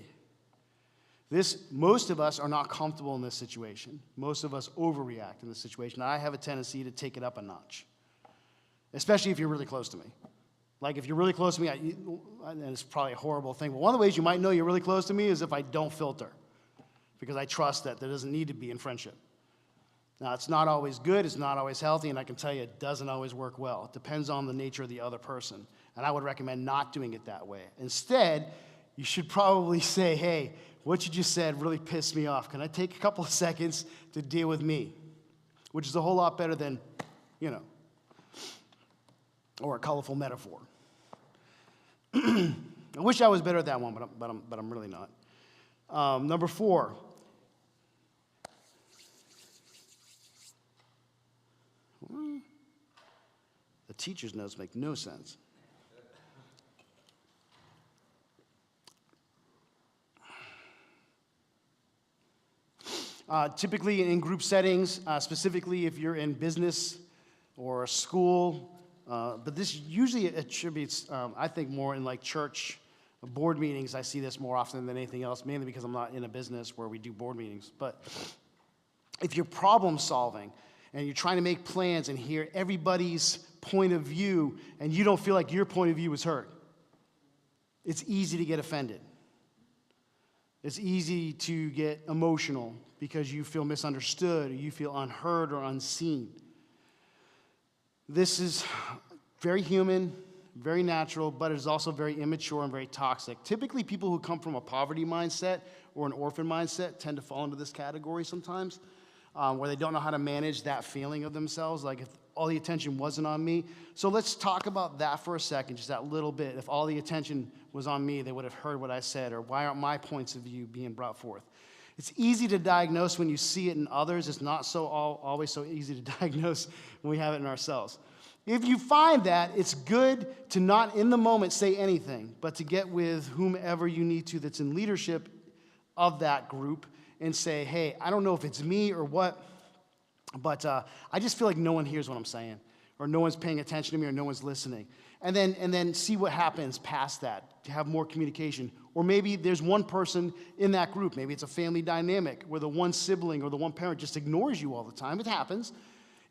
Most of us are not comfortable in this situation. Most of us overreact in this situation. I have a tendency to take it up a notch, especially if you're really close to me. Like if you're really close to me, and it's probably a horrible thing, but one of the ways you might know you're really close to me is if I don't filter, because I trust that there doesn't need to be in friendship. Now, it's not always good, it's not always healthy, and I can tell you it doesn't always work well. It depends on the nature of the other person, and I would recommend not doing it that way. Instead, you should probably say, hey, what you just said really pissed me off. Can I take a couple of seconds to deal with me? Which is a whole lot better than, or a colorful metaphor. I wish I was better at that one, but I'm really not. Number 4. The teacher's notes make no sense. Typically in group settings, specifically if you're in business or a school, but this usually attributes, I think, more in like church board meetings. I see this more often than anything else, mainly because I'm not in a business where we do board meetings. But if you're problem solving and you're trying to make plans and hear everybody's point of view and you don't feel like your point of view was heard, it's easy to get offended. It's easy to get emotional because you feel misunderstood or you feel unheard or unseen. This is very human, very natural, but it is also very immature and very toxic. Typically, people who come from a poverty mindset or an orphan mindset tend to fall into this category sometimes, where they don't know how to manage that feeling of themselves, like if all the attention wasn't on me. So let's talk about that for a second, just that little bit. If all the attention was on me, they would have heard what I said, or why aren't my points of view being brought forth? It's easy to diagnose when you see it in others. It's not always so easy to diagnose when we have it in ourselves. If you find that, it's good to not in the moment say anything, but to get with whomever you need to that's in leadership of that group and say, hey, I don't know if it's me or what, but I just feel like no one hears what I'm saying. or no one's paying attention to me, or no one's listening. And then see what happens past that, to have more communication. Or maybe there's one person in that group, maybe it's a family dynamic, where the one sibling or the one parent just ignores you all the time. It happens.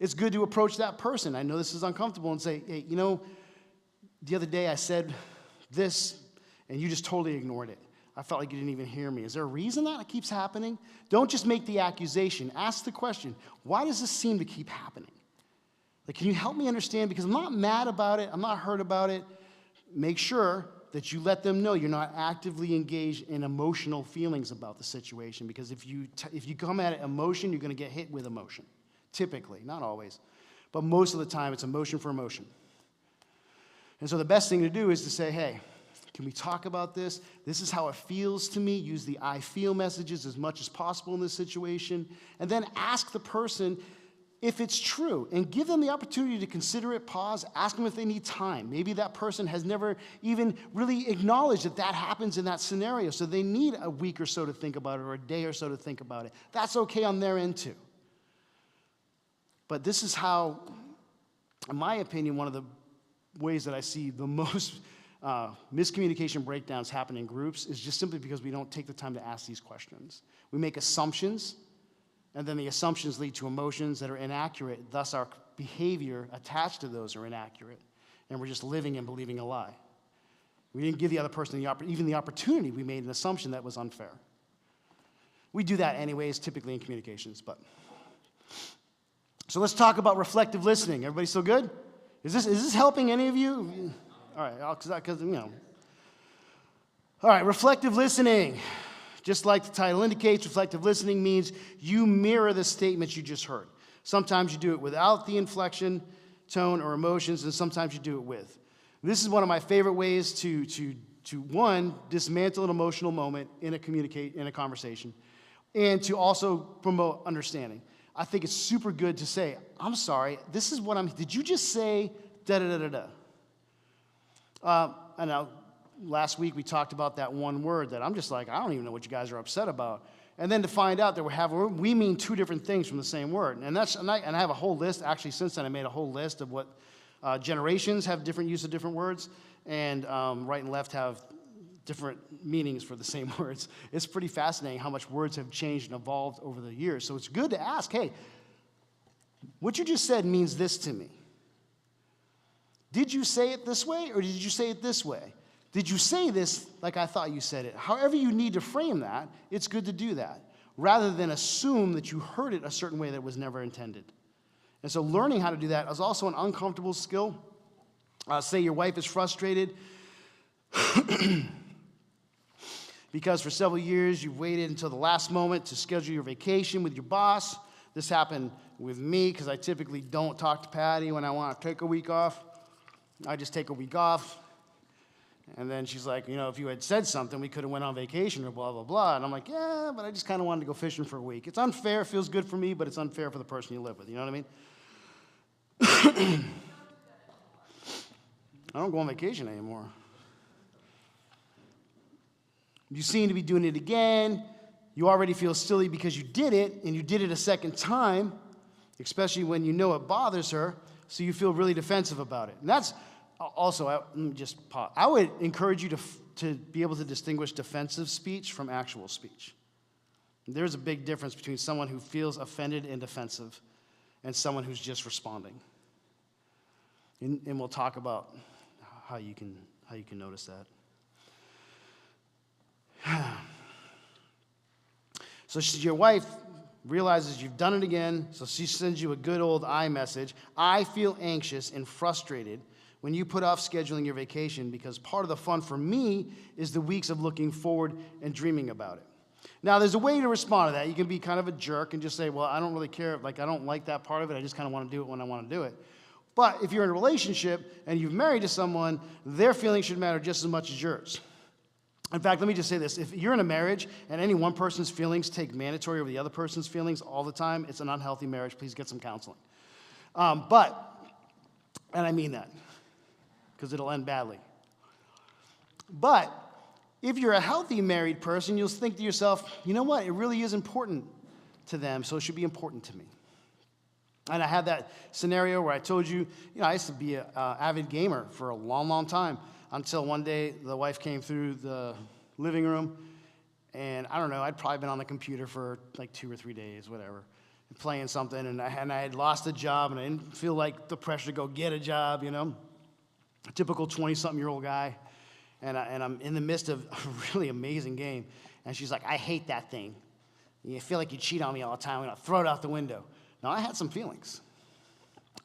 It's good to approach that person. I know this is uncomfortable, and say, hey, you know, the other day I said this, and you just totally ignored it. I felt like you didn't even hear me. Is there a reason that it keeps happening? Don't just make the accusation. Ask the question, why does this seem to keep happening? Like, can you help me understand? Because I'm not mad about it. I'm not hurt about it. Make sure that you let them know you're not actively engaged in emotional feelings about the situation. Because if you come at it emotion, you're going to get hit with emotion. Typically, not always. But most of the time, it's emotion for emotion. And so the best thing to do is to say, hey, can we talk about this? This is how it feels to me. Use the I feel messages as much as possible in this situation. And then ask the person if it's true, and give them the opportunity to consider it, pause, ask them if they need time. Maybe that person has never even really acknowledged that that happens in that scenario, so they need a week or so to think about it, or a day or so to think about it. That's okay on their end too. But this is how, in my opinion, one of the ways that I see the most miscommunication breakdowns happen in groups is just simply because we don't take the time to ask these questions. We make assumptions, and then the assumptions lead to emotions that are inaccurate. Thus, our behavior attached to those are inaccurate. And we're just living and believing a lie. We didn't give the other person even the opportunity. We made an assumption that was unfair. We do that anyways, typically in communications. So let's talk about reflective listening. Everybody still good? Is this helping any of you? All right, because you know. All right, reflective listening. Just like the title indicates, reflective listening means you mirror the statements you just heard. Sometimes you do it without the inflection, tone, or emotions, and sometimes you do it with. This is one of my favorite ways to one, dismantle an emotional moment in a conversation, and to also promote understanding. I think it's super good to say, I'm sorry, this is what did you just say da-da-da-da-da? And now, last week we talked about that one word that I'm just like, I don't even know what you guys are upset about. And then to find out that we mean two different things from the same word. And I have a whole list. Actually, since then I made a whole list of what generations have different use of different words, and right and left have different meanings for the same words. It's pretty fascinating how much words have changed and evolved over the years. So it's good to ask, hey, what you just said means this to me. Did you say it this way, or did you say it this way? Did you say this like I thought you said it? However you need to frame that, it's good to do that, rather than assume that you heard it a certain way that was never intended. And so learning how to do that is also an uncomfortable skill. Say your wife is frustrated because for several years you've waited until the last moment to schedule your vacation with your boss. This happened with me because I typically don't talk to Patty when I want to take a week off. I just take a week off. And then she's like, you know, if you had said something, we could have went on vacation or blah, blah, blah. And I'm like, yeah, but I just kind of wanted to go fishing for a week. It's unfair. It feels good for me, but it's unfair for the person you live with. You know what I mean? I don't go on vacation anymore. You seem to be doing it again. You already feel silly because you did it, and you did it a second time, especially when you know it bothers her, so you feel really defensive about it. And that's also, I would encourage you to be able to distinguish defensive speech from actual speech. There's a big difference between someone who feels offended and defensive and someone who's just responding. And we'll talk about how you can notice that. So your wife realizes you've done it again, so she sends you a good old I message. I feel anxious and frustrated when you put off scheduling your vacation, because part of the fun for me is the weeks of looking forward and dreaming about it. Now, there's a way to respond to that. You can be kind of a jerk and just say, well, I don't really care. Like, I don't like that part of it. I just kind of want to do it when I want to do it. But if you're in a relationship and you've married to someone, their feelings should matter just as much as yours. In fact, let me just say this. If you're in a marriage and any one person's feelings take mandatory over the other person's feelings all the time, it's an unhealthy marriage. Please get some counseling. And I mean that, because it'll end badly. But if you're a healthy married person, you'll think to yourself, you know what, it really is important to them, so it should be important to me. And I had that scenario where I told you, I used to be an avid gamer for a long, long time until one day the wife came through the living room, and I don't know, I'd probably been on the computer for like 2 or 3 days, whatever, playing something, and I had lost a job, and I didn't feel like the pressure to go get a job, a typical 20-something-year-old guy, and I'm in the midst of a really amazing game, and she's like, I hate that thing. You feel like you cheat on me all the time. I'm going to throw it out the window. Now, I had some feelings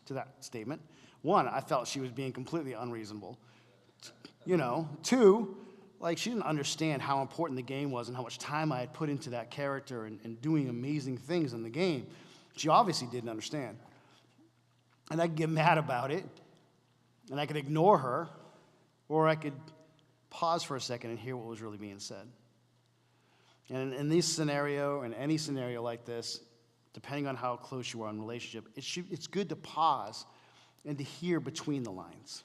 to that statement. One, I felt she was being completely unreasonable. Two, like she didn't understand how important the game was and how much time I had put into that character and doing amazing things in the game. She obviously didn't understand. And I could get mad about it, and I could ignore her, or I could pause for a second and hear what was really being said. And in this scenario, and any scenario like this, depending on how close you are in a relationship, it's good to pause and to hear between the lines.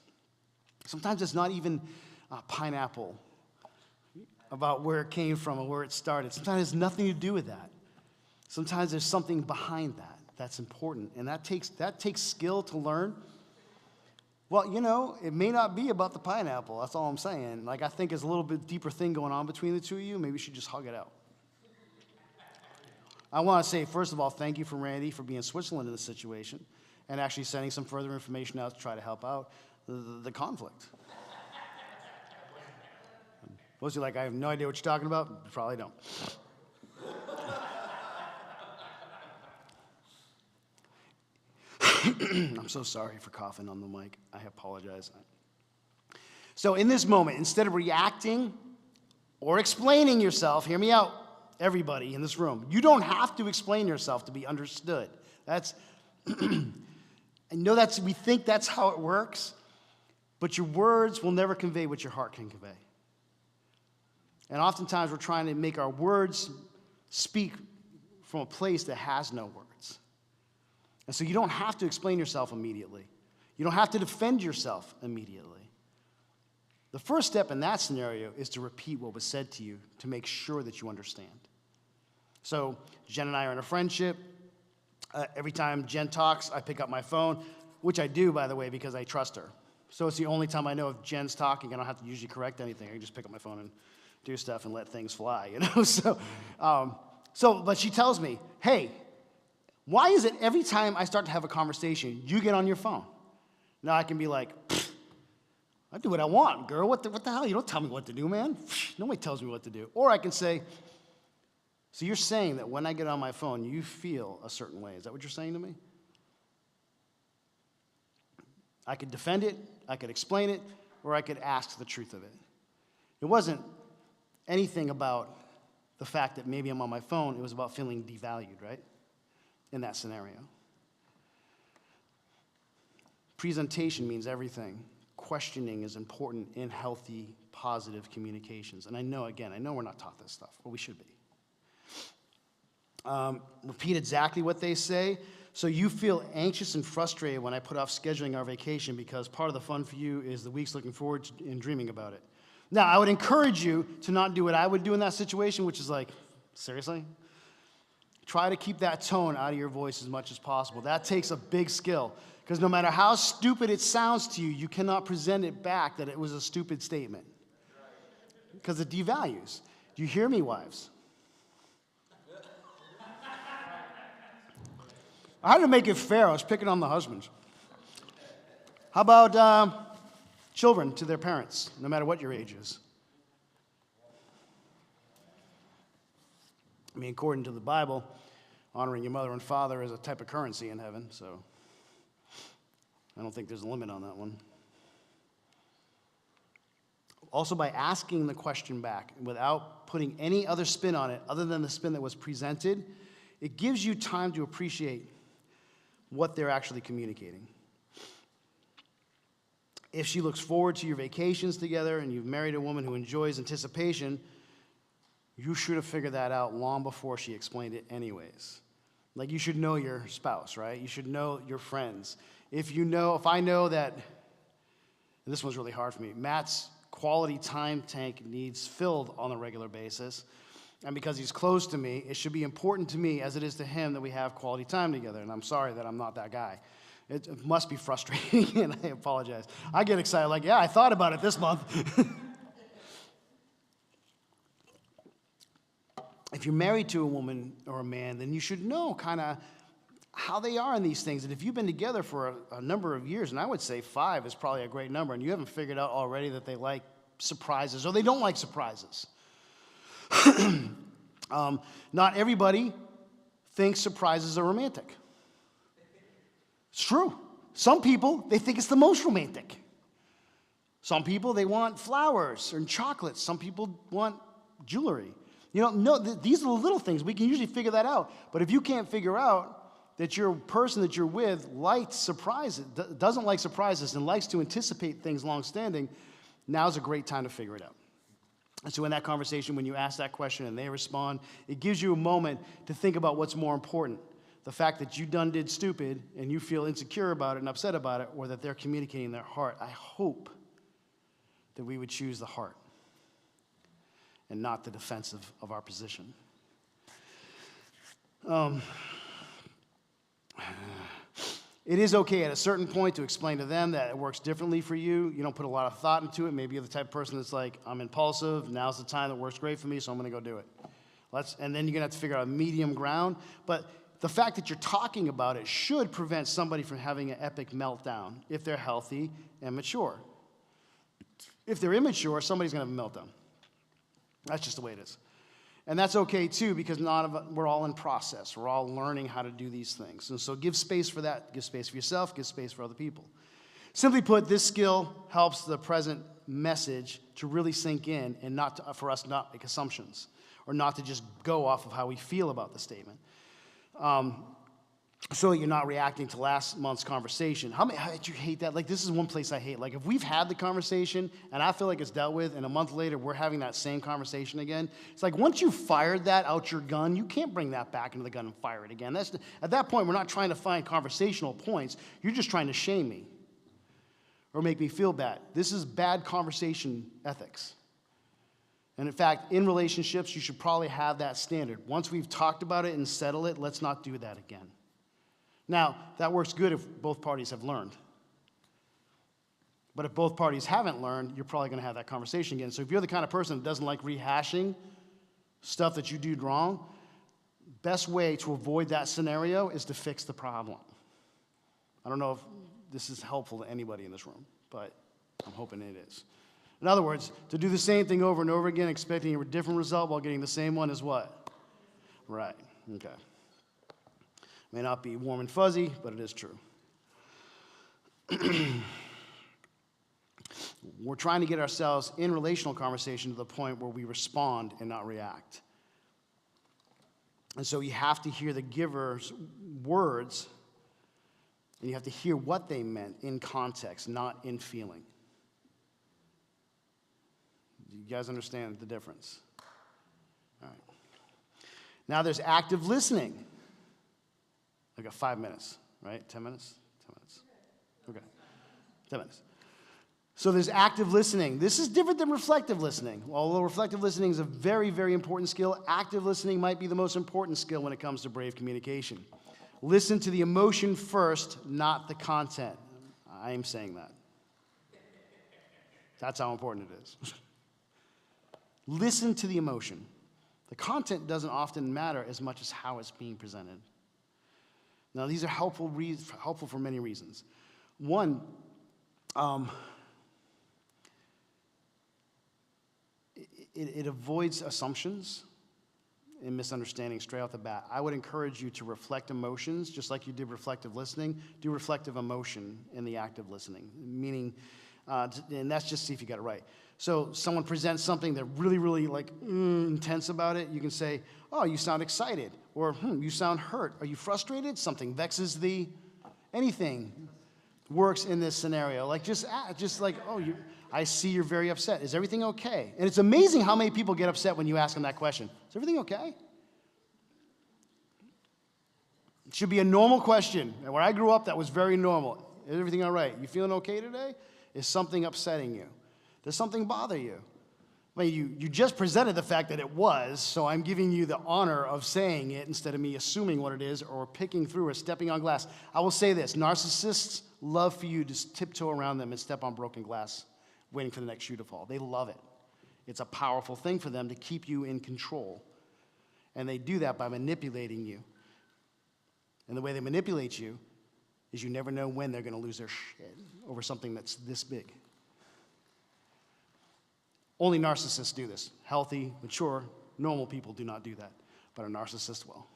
Sometimes it's not even pineapple about where it came from and where it started. Sometimes it has nothing to do with that. Sometimes there's something behind that that's important, and that takes skill to learn. Well, it may not be about the pineapple. That's all I'm saying. Like, I think there's a little bit deeper thing going on between the two of you. Maybe you should just hug it out. I want to say, first of all, thank you for Randy for being Switzerland in this situation and actually sending some further information out to try to help out the conflict. Most of you like, I have no idea what you're talking about? You probably don't. I'm so sorry for coughing on the mic. I apologize. So in this moment, instead of reacting or explaining yourself, hear me out, everybody in this room. You don't have to explain yourself to be understood. I know we think that's how it works, but your words will never convey what your heart can convey. And oftentimes we're trying to make our words speak from a place that has no words. And so you don't have to explain yourself immediately. You don't have to defend yourself immediately. The first step in that scenario is to repeat what was said to you to make sure that you understand. So Jen and I are in a friendship. Every time Jen talks, I pick up my phone, which I do, by the way, because I trust her. So it's the only time I know if Jen's talking, I don't have to usually correct anything. I can just pick up my phone and do stuff and let things fly, But she tells me, hey, why is it every time I start to have a conversation, you get on your phone? Now I can be like, I do what I want, girl. What the hell? You don't tell me what to do, man. Nobody tells me what to do. Or I can say, so you're saying that when I get on my phone, you feel a certain way. Is that what you're saying to me? I could defend it, I could explain it, or I could ask the truth of it. It wasn't anything about the fact that maybe I'm on my phone. It was about feeling devalued, right? In that scenario. Presentation means everything. Questioning is important in healthy, positive communications. And I know we're not taught this stuff, but we should be. Repeat exactly what they say. So you feel anxious and frustrated when I put off scheduling our vacation because part of the fun for you is the weeks looking forward to and dreaming about it. Now, I would encourage you to not do what I would do in that situation, which is like, seriously? Try to keep that tone out of your voice as much as possible. That takes a big skill because no matter how stupid it sounds to you, you cannot present it back that it was a stupid statement because it devalues. Do you hear me, wives? I had to make it fair. I was picking on the husbands. How about children to their parents, no matter what your age is? I mean, according to the Bible, honoring your mother and father is a type of currency in heaven, so I don't think there's a limit on that one. Also, by asking the question back without putting any other spin on it other than the spin that was presented, it gives you time to appreciate what they're actually communicating. If she looks forward to your vacations together and you've married a woman who enjoys anticipation, you should have figured that out long before she explained it anyways. Like, you should know your spouse, right? You should know your friends. If I know that, and this one's really hard for me, Matt's quality time tank needs filled on a regular basis, and because he's close to me, it should be important to me as it is to him that we have quality time together. And I'm sorry that I'm not that guy. It must be frustrating, and I apologize. I get excited, like, yeah, I thought about it this month. If you're married to a woman or a man, then you should know kind of how they are in these things. And if you've been together for a number of years, and I would say 5 is probably a great number, and you haven't figured out already that they like surprises or they don't like surprises. Not everybody thinks surprises are romantic. It's true. Some people, they think it's the most romantic. Some people, they want flowers and chocolates. Some people want jewelry. You know, no, these are the little things. We can usually figure that out. But if you can't figure out that your person that you're with likes surprises, doesn't like surprises and likes to anticipate things long-standing, now's a great time to figure it out. And so in that conversation, when you ask that question and they respond, it gives you a moment to think about what's more important. The fact that you did stupid and you feel insecure about it and upset about it, or that they're communicating their heart. I hope that we would choose the heart and not the defensive of our position. It is okay at a certain point to explain to them that it works differently for you. You don't put a lot of thought into it. Maybe you're the type of person that's like, I'm impulsive. Now's the time that works great for me, so I'm going to go do it. And then you're going to have to figure out a medium ground. But the fact that you're talking about it should prevent somebody from having an epic meltdown if they're healthy and mature. If they're immature, somebody's going to have a meltdown. That's just the way it is. And that's okay, too, because we're all in process. We're all learning how to do these things. And so give space for that. Give space for yourself. Give space for other people. Simply put, this skill helps the present message to really sink in and for us not make assumptions or not to just go off of how we feel about the statement. So you're not reacting to last month's conversation. How did you hate that? Like, this is one place I hate. Like, if we've had the conversation and I feel like it's dealt with, and a month later we're having that same conversation again, it's like once you fired that out your gun, you can't bring that back into the gun and fire it again. At that point, we're not trying to find conversational points. You're just trying to shame me or make me feel bad. This is bad conversation ethics. And in fact, in relationships, you should probably have that standard. Once we've talked about it and settled it, let's not do that again. Now, that works good if both parties have learned. But if both parties haven't learned, you're probably going to have that conversation again. So if you're the kind of person that doesn't like rehashing stuff that you did wrong, best way to avoid that scenario is to fix the problem. I don't know if this is helpful to anybody in this room, but I'm hoping it is. In other words, to do the same thing over and over again, expecting a different result while getting the same one is what? Right, okay. May not be warm and fuzzy, but it is true. We're trying to get ourselves in relational conversation to the point where we respond and not react. And so you have to hear the giver's words, and you have to hear what they meant in context, not in feeling. Do you guys understand the difference? All right. Now there's active listening. I got 5 minutes, right? 10 minutes? 10 minutes. Okay. 10 minutes. So there's active listening. This is different than reflective listening. Although reflective listening is a very, very important skill, active listening might be the most important skill when it comes to brave communication. Listen to the emotion first, not the content. I am saying that. That's how important it is. Listen to the emotion. The content doesn't often matter as much as how it's being presented. Now, these are helpful for many reasons. One, it avoids assumptions and misunderstandings straight off the bat. I would encourage you to reflect emotions, just like you did reflective listening. Do reflective emotion in the active listening, meaning, and that's just see if you got it right. So someone presents something that really, really intense about it. You can say, oh, you sound excited. Or, you sound hurt. Are you frustrated? Something vexes thee. Anything works in this scenario. Like, just like, oh, I see you're very upset. Is everything okay? And it's amazing how many people get upset when you ask them that question. Is everything okay? It should be a normal question. And where I grew up, that was very normal. Is everything all right? You feeling okay today? Is something upsetting you? Does something bother you? Well, you just presented the fact that it was, so I'm giving you the honor of saying it instead of me assuming what it is or picking through or stepping on glass. I will say this, narcissists love for you to tiptoe around them and step on broken glass, waiting for the next shoe to fall. They love it. It's a powerful thing for them to keep you in control. And they do that by manipulating you. And the way they manipulate you is you never know when they're going to lose their shit over something that's this big. Only narcissists do this. Healthy, mature, normal people do not do that. But a narcissist will.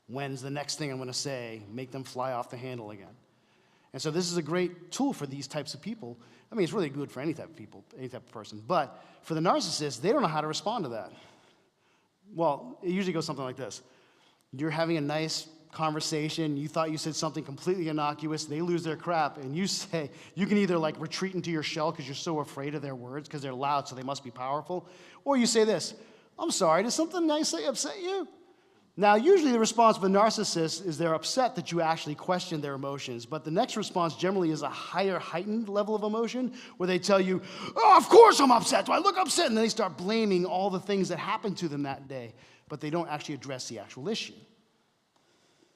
When's the next thing I'm going to say? Make them fly off the handle again. And so this is a great tool for these types of people. I mean, it's really good for any type of people, any type of person. But for the narcissist, they don't know how to respond to that. Well, it usually goes something like this. You're having a nice conversation, you thought you said something completely innocuous, they lose their crap, and you say, you can either like retreat into your shell because you're so afraid of their words because they're loud, so they must be powerful, or you say this, I'm sorry, did something nice say upset you? Now, usually the response of a narcissist is they're upset that you actually question their emotions, but the next response generally is a higher, heightened level of emotion where they tell you, oh, of course I'm upset, do I look upset? And then they start blaming all the things that happened to them that day, but they don't actually address the actual issue.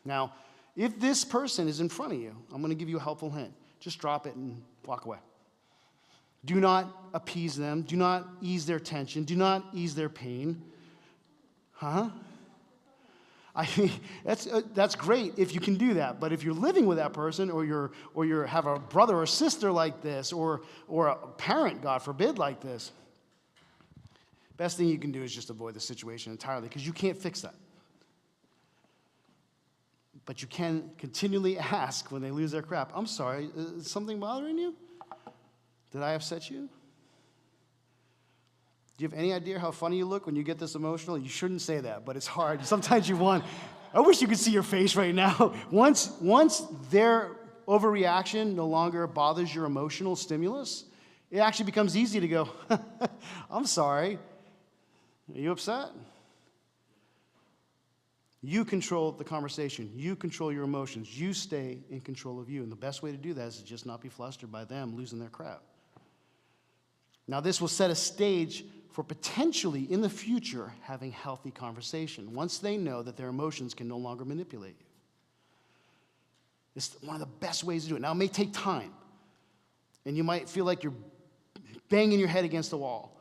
Now, if this person is in front of you, I'm going to give you a helpful hint. Just drop it and walk away. Do not appease them. Do not ease their tension. Do not ease their pain. Huh? I mean, that's great if you can do that. But if you're living with that person, or you have a brother or sister like this, or a parent, God forbid, like this, best thing you can do is just avoid the situation entirely, because you can't fix that. But you can continually ask when they lose their crap, I'm sorry, is something bothering you? Did I upset you? Do you have any idea how funny you look when you get this emotional? You shouldn't say that, but it's hard. Sometimes you want. I wish you could see your face right now. Once their overreaction no longer bothers your emotional stimulus, it actually becomes easy to go, I'm sorry. Are you upset? You control the conversation. You control your emotions. You stay in control of you. And the best way to do that is to just not be flustered by them losing their crap. Now, this will set a stage for potentially, in the future, having healthy conversation once they know that their emotions can no longer manipulate you. It's one of the best ways to do it. Now, it may take time, and you might feel like you're banging your head against the wall,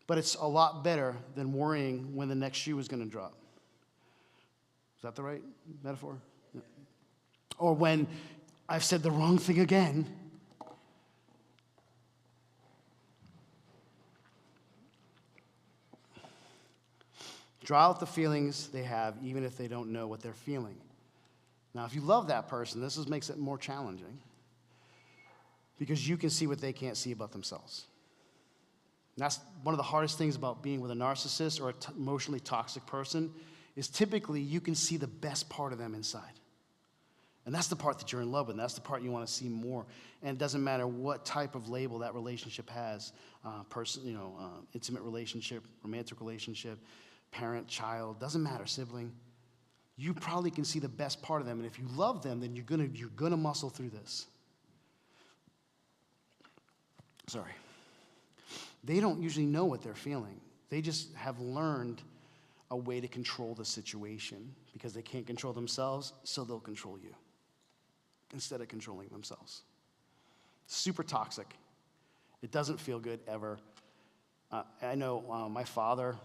but it's a lot better than worrying when the next shoe is going to drop. Is that the right metaphor? Yeah. Or when I've said the wrong thing again. Draw out the feelings they have, even if they don't know what they're feeling. Now, if you love that person, this makes it more challenging, because you can see what they can't see about themselves. And that's one of the hardest things about being with a narcissist or an emotionally toxic person, is typically you can see the best part of them inside. And that's the part that you're in love with, and that's the part you want to see more. And it doesn't matter what type of label that relationship has, intimate relationship, romantic relationship, parent, child, doesn't matter, sibling. You probably can see the best part of them, and if you love them, then you're gonna muscle through this. Sorry. They don't usually know what they're feeling. They just have learned a way to control the situation because they can't control themselves, so they'll control you instead of controlling themselves. Super toxic. It doesn't feel good ever. I know my father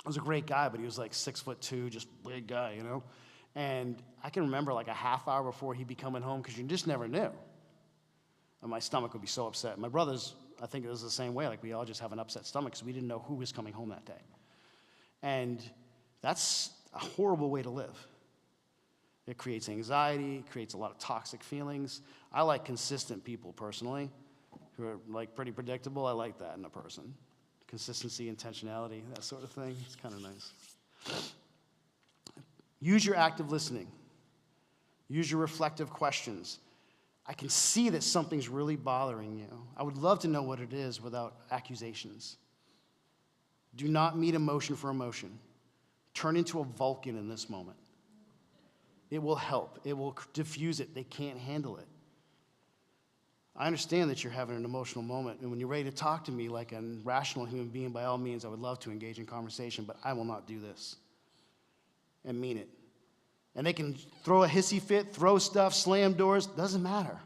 was a great guy, but he was like 6'2", just big guy, you know? And I can remember like a half hour before he'd be coming home, because you just never knew. And my stomach would be so upset. My brothers, I think it was the same way. Like, we all just have an upset stomach because we didn't know who was coming home that day. And that's a horrible way to live. It creates anxiety, it creates a lot of toxic feelings. I like consistent people personally, who are like pretty predictable. I like that in a person. Consistency, intentionality, that sort of thing. It's kind of nice. Use your active listening. Use your reflective questions. I can see that something's really bothering you. I would love to know what it is without accusations. Do not meet emotion for emotion. Turn into a Vulcan in this moment. It will help. It will diffuse it. They can't handle it. I understand that you're having an emotional moment, and when you're ready to talk to me like a rational human being, by all means, I would love to engage in conversation, but I will not do this. And mean it. And they can throw a hissy fit, throw stuff, slam doors, doesn't matter.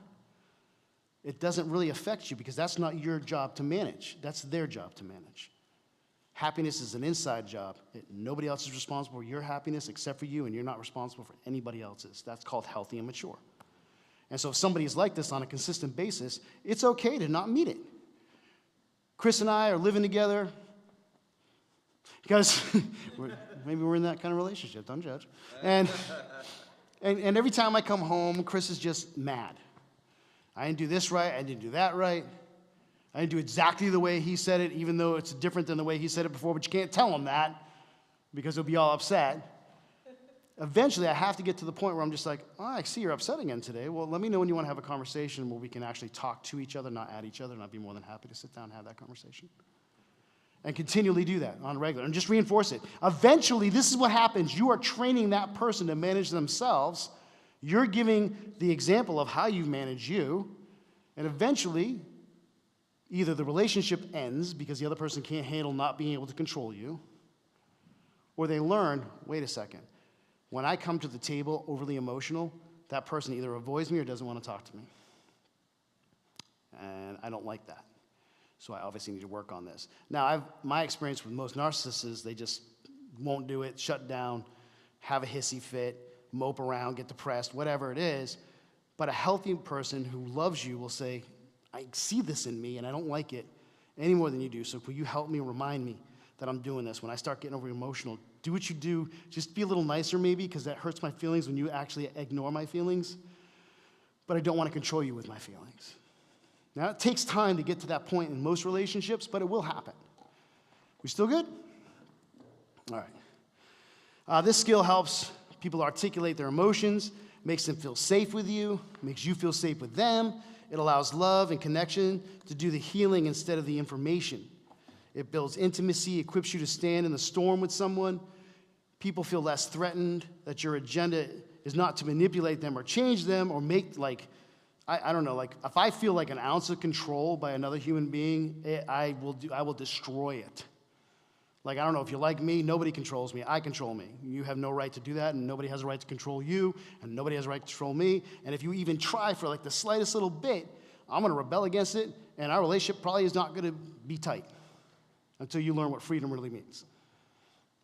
It doesn't really affect you because that's not your job to manage. That's their job to manage. Happiness is an inside job. Nobody else is responsible for your happiness except for you, and you're not responsible for anybody else's. That's called healthy and mature. And so if somebody is like this on a consistent basis, it's okay to not meet it. Chris and I are living together because maybe we're in that kind of relationship, don't judge. And every time I come home, Chris is just mad. I didn't do this right, I didn't do that right. I didn't do exactly the way he said it, even though it's different than the way he said it before, but you can't tell him that because he'll be all upset. Eventually, I have to get to the point where I'm just like, oh, I see you're upset again today. Well, let me know when you want to have a conversation where we can actually talk to each other, not at each other, and I'd be more than happy to sit down and have that conversation. And continually do that on a regular, and just reinforce it. Eventually, this is what happens. You are training that person to manage themselves. You're giving the example of how you manage you, and eventually, either the relationship ends because the other person can't handle not being able to control you, or they learn, wait a second, when I come to the table overly emotional, that person either avoids me or doesn't want to talk to me. And I don't like that. So I obviously need to work on this. Now, my experience with most narcissists, they just won't do it, shut down, have a hissy fit, mope around, get depressed, whatever it is. But a healthy person who loves you will say, I see this in me and I don't like it any more than you do. So will you help me remind me that I'm doing this? When I start getting over emotional, do what you do. Just be a little nicer maybe, because that hurts my feelings when you actually ignore my feelings. But I don't want to control you with my feelings. Now, it takes time to get to that point in most relationships, but it will happen. We still good? All right. This skill helps people articulate their emotions, makes them feel safe with you, makes you feel safe with them. It allows love and connection to do the healing instead of the information. It builds intimacy, equips you to stand in the storm with someone. People feel less threatened, that your agenda is not to manipulate them or change them or make, like, I don't know, like, if I feel like an ounce of control by another human being, I will destroy it. Like, I don't know, if you're like me, nobody controls me. I control me. You have no right to do that, and nobody has a right to control you, and nobody has a right to control me. And if you even try for, like, the slightest little bit, I'm going to rebel against it, and our relationship probably is not going to be tight until you learn what freedom really means.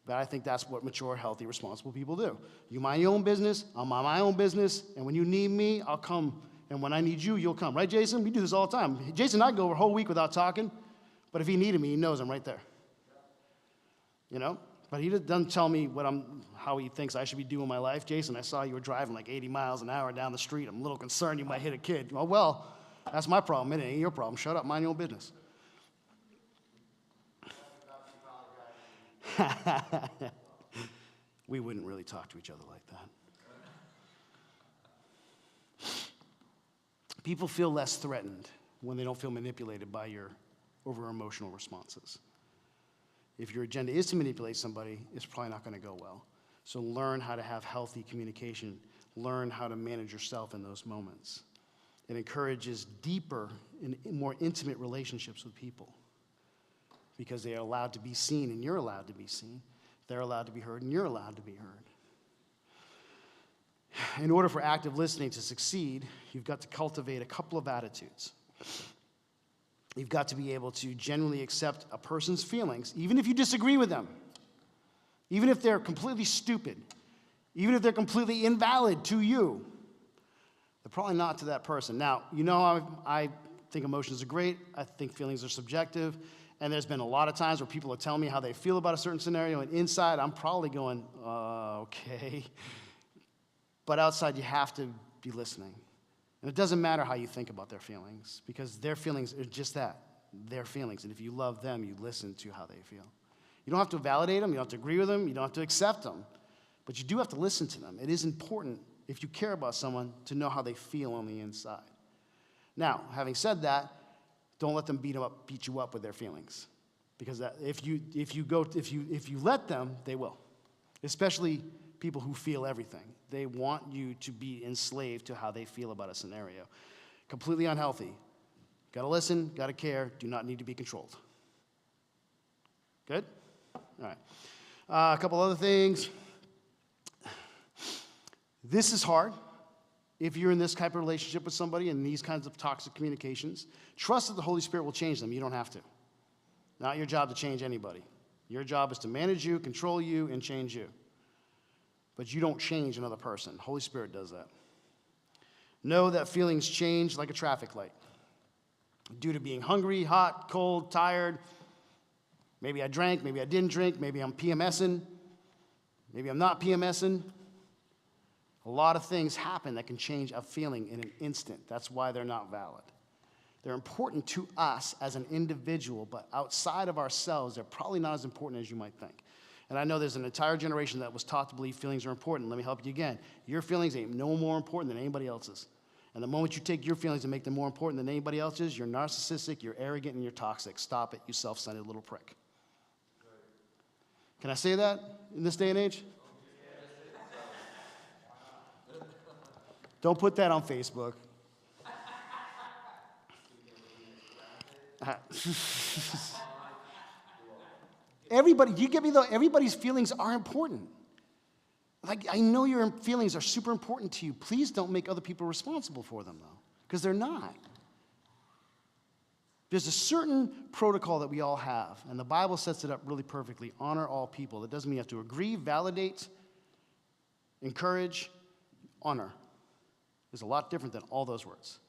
But I think that's what mature, healthy, responsible people do. You mind your own business, I'll mind my own business, and when you need me, I'll come. And when I need you, you'll come. Right, Jason? We do this all the time. Jason and I go over a whole week without talking, but if he needed me, he knows I'm right there. You know? But he doesn't tell me how he thinks I should be doing my life. Jason, I saw you were driving like 80 miles an hour down the street. I'm a little concerned you might hit a kid. Well, that's my problem. It ain't your problem. Shut up. Mind your own business. We wouldn't really talk to each other like that. People feel less threatened when they don't feel manipulated by your over-emotional responses. If your agenda is to manipulate somebody, it's probably not going to go well. So learn how to have healthy communication. Learn how to manage yourself in those moments. It encourages deeper and more intimate relationships with people because they are allowed to be seen and you're allowed to be seen. They're allowed to be heard and you're allowed to be heard. In order for active listening to succeed, you've got to cultivate a couple of attitudes. You've got to be able to genuinely accept a person's feelings, even if you disagree with them, even if they're completely stupid, even if they're completely invalid to you. They're probably not to that person. Now, you know, I think emotions are great. I think feelings are subjective. And there's been a lot of times where people are telling me how they feel about a certain scenario, and inside I'm probably going, okay. But outside, you have to be listening. And it doesn't matter how you think about their feelings, because their feelings are just that, their feelings. And if you love them, you listen to how they feel. You don't have to validate them. You don't have to agree with them. You don't have to accept them. But you do have to listen to them. It is important, if you care about someone, to know how they feel on the inside. Now, having said that, don't let them beat you up with their feelings. Because if you let them, they will. Especially people who feel everything. They want you to be enslaved to how they feel about a scenario. Completely unhealthy. Got to listen, got to care, do not need to be controlled. Good? All right. A couple other things. This is hard. If you're in this type of relationship with somebody and these kinds of toxic communications, trust that the Holy Spirit will change them. You don't have to. Not your job to change anybody. Your job is to manage you, control you, and change you. But you don't change another person. Holy Spirit does that. Know that feelings change like a traffic light. Due to being hungry, hot, cold, tired. Maybe I drank, maybe I didn't drink, maybe I'm PMSing, maybe I'm not PMSing. A lot of things happen that can change a feeling in an instant. That's why they're not valid. They're important to us as an individual, but outside of ourselves, they're probably not as important as you might think. And I know there's an entire generation that was taught to believe feelings are important. Let me help you again. Your feelings ain't no more important than anybody else's. And the moment you take your feelings and make them more important than anybody else's, you're narcissistic, you're arrogant, and you're toxic. Stop it, you self-centered little prick. Can I say that in this day and age? Don't put that on Facebook. Everybody, you get me though, everybody's feelings are important. Like, I know your feelings are super important to you. Please don't make other people responsible for them, though, because they're not. There's a certain protocol that we all have, and the Bible sets it up really perfectly. Honor all people. That doesn't mean you have to agree, validate, encourage. Honor is a lot different than all those words.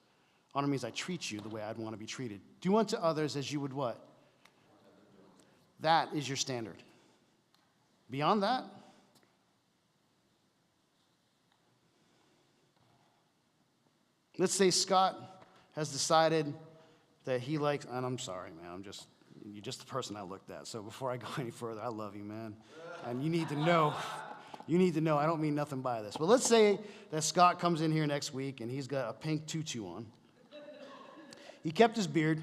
Honor means I treat you the way I'd want to be treated. Do unto others as you would what? That is your standard. Beyond that, let's say Scott has decided that he likes, and I'm sorry, man, you're just the person I looked at. So before I go any further, I love you, man. And you need to know, I don't mean nothing by this. But let's say that Scott comes in here next week and he's got a pink tutu on. He kept his beard.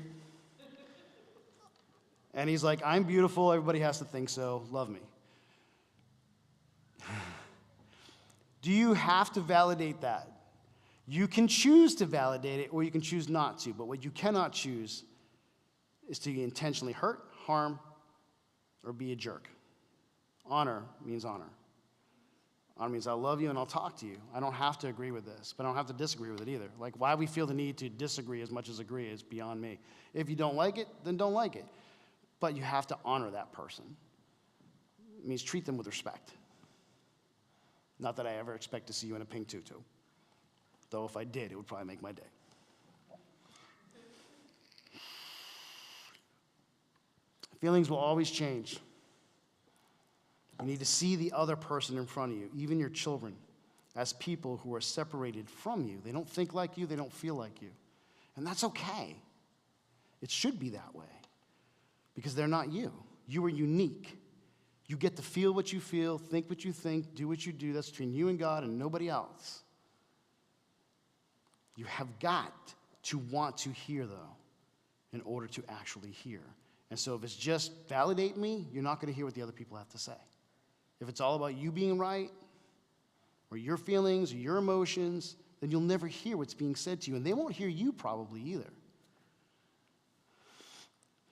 And he's like, I'm beautiful, everybody has to think so, love me. Do you have to validate that? You can choose to validate it, or you can choose not to. But what you cannot choose is to intentionally hurt, harm, or be a jerk. Honor means honor. Honor means I love you and I'll talk to you. I don't have to agree with this, but I don't have to disagree with it either. Like, why we feel the need to disagree as much as agree is beyond me. If you don't like it, then don't like it. But you have to honor that person. It means treat them with respect. Not that I ever expect to see you in a pink tutu. Though if I did, it would probably make my day. Feelings will always change. You need to see the other person in front of you, even your children, as people who are separated from you. They don't think like you, they don't feel like you. And that's okay. It should be that way. Because they're not you. You are unique. You get to feel what you feel, think what you think, do what you do. That's between you and God and nobody else. You have got to want to hear, though, in order to actually hear. And so if it's just validate me, you're not going to hear what the other people have to say. If it's all about you being right, or your feelings, or your emotions, then you'll never hear what's being said to you. And they won't hear you probably either.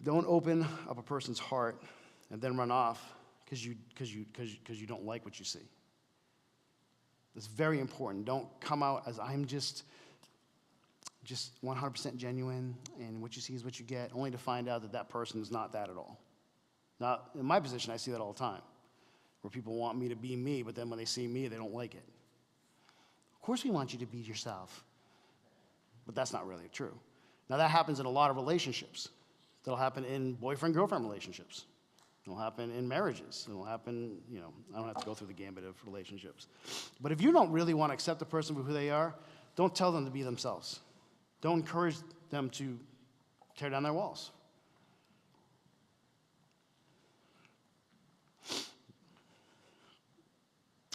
Don't open up a person's heart and then run off because you don't like what you see. It's very important. Don't come out as I'm just 100% genuine, and what you see is what you get, only to find out that that person is not that at all. Now, in my position, I see that all the time, where people want me to be me, but then when they see me, they don't like it. Of course we want you to be yourself, but that's not really true. Now, that happens in a lot of relationships. That'll happen in boyfriend-girlfriend relationships. It'll happen in marriages. It'll happen, I don't have to go through the gambit of relationships. But if you don't really want to accept the person for who they are, don't tell them to be themselves. Don't encourage them to tear down their walls.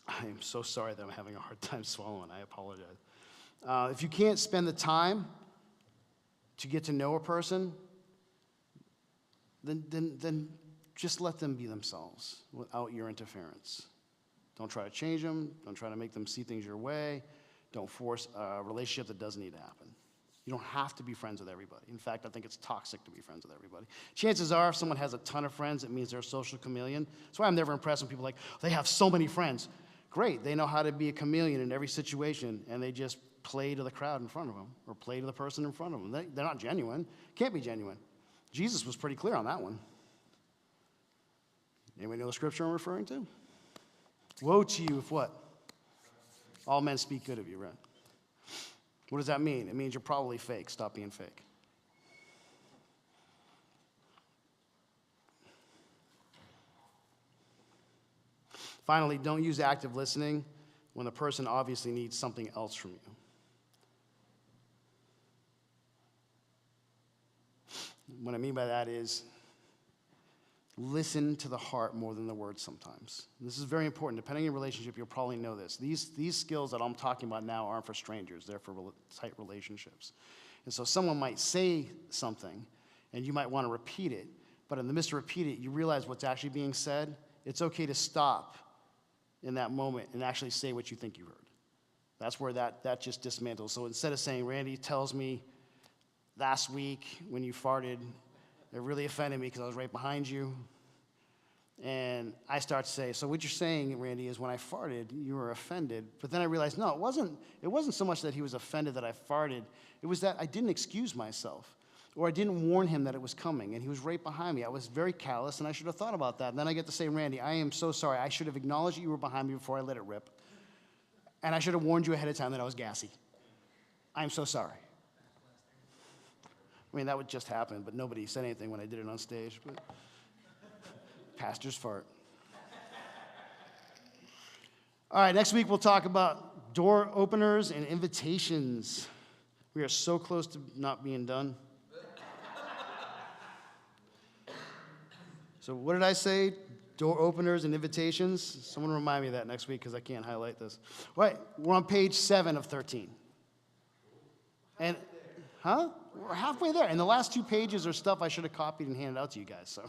I am so sorry that I'm having a hard time swallowing. I apologize. If you can't spend the time to get to know a person, then just let them be themselves without your interference. Don't try to change them. Don't try to make them see things your way. Don't force a relationship that doesn't need to happen. You don't have to be friends with everybody. In fact, I think it's toxic to be friends with everybody. Chances are, if someone has a ton of friends, it means they're a social chameleon. That's why I'm never impressed when people are like, they have so many friends. Great, they know how to be a chameleon in every situation, and they just play to the crowd in front of them, or play to the person in front of them. They're not genuine. Can't be genuine. Jesus was pretty clear on that one. Anybody know the scripture I'm referring to? Woe to you if what? All men speak good of you, right? What does that mean? It means you're probably fake. Stop being fake. Finally, don't use active listening when the person obviously needs something else from you. What I mean by that is listen to the heart more than the words sometimes. This is very important. Depending on your relationship, you'll probably know this. These skills that I'm talking about now aren't for strangers. They're for tight relationships. And so someone might say something, and you might want to repeat it, but in the midst of repeating it, you realize what's actually being said. It's okay to stop in that moment and actually say what you think you heard. That's where that just dismantles. So instead of saying, Randy tells me last week when you farted, it really offended me because I was right behind you. And I start to say, so what you're saying, Randy, is when I farted, you were offended. But then I realized, no, it wasn't so much that he was offended that I farted. It was that I didn't excuse myself, or I didn't warn him that it was coming, and he was right behind me. I was very callous, and I should have thought about that. And then I get to say, Randy, I am so sorry. I should have acknowledged that you were behind me before I let it rip. And I should have warned you ahead of time that I was gassy. I'm so sorry. I mean, that would just happen, but nobody said anything when I did it on stage. But pastors fart. All right, next week we'll talk about door openers and invitations. We are so close to not being done. So what did I say? Door openers and invitations? Someone remind me of that next week because I can't highlight this. Right, we're on page 7 of 13. And, huh? We're halfway there. And the last 2 pages are stuff I should have copied and handed out to you guys, so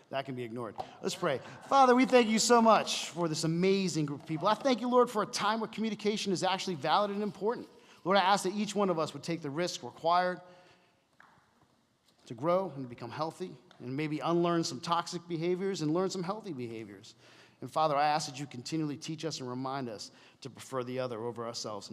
that can be ignored. Let's pray. Father, we thank you so much for this amazing group of people. I thank you, Lord, for a time where communication is actually valid and important. Lord, I ask that each one of us would take the risk required to grow and become healthy, and maybe unlearn some toxic behaviors and learn some healthy behaviors. And Father, I ask that you continually teach us and remind us to prefer the other over ourselves.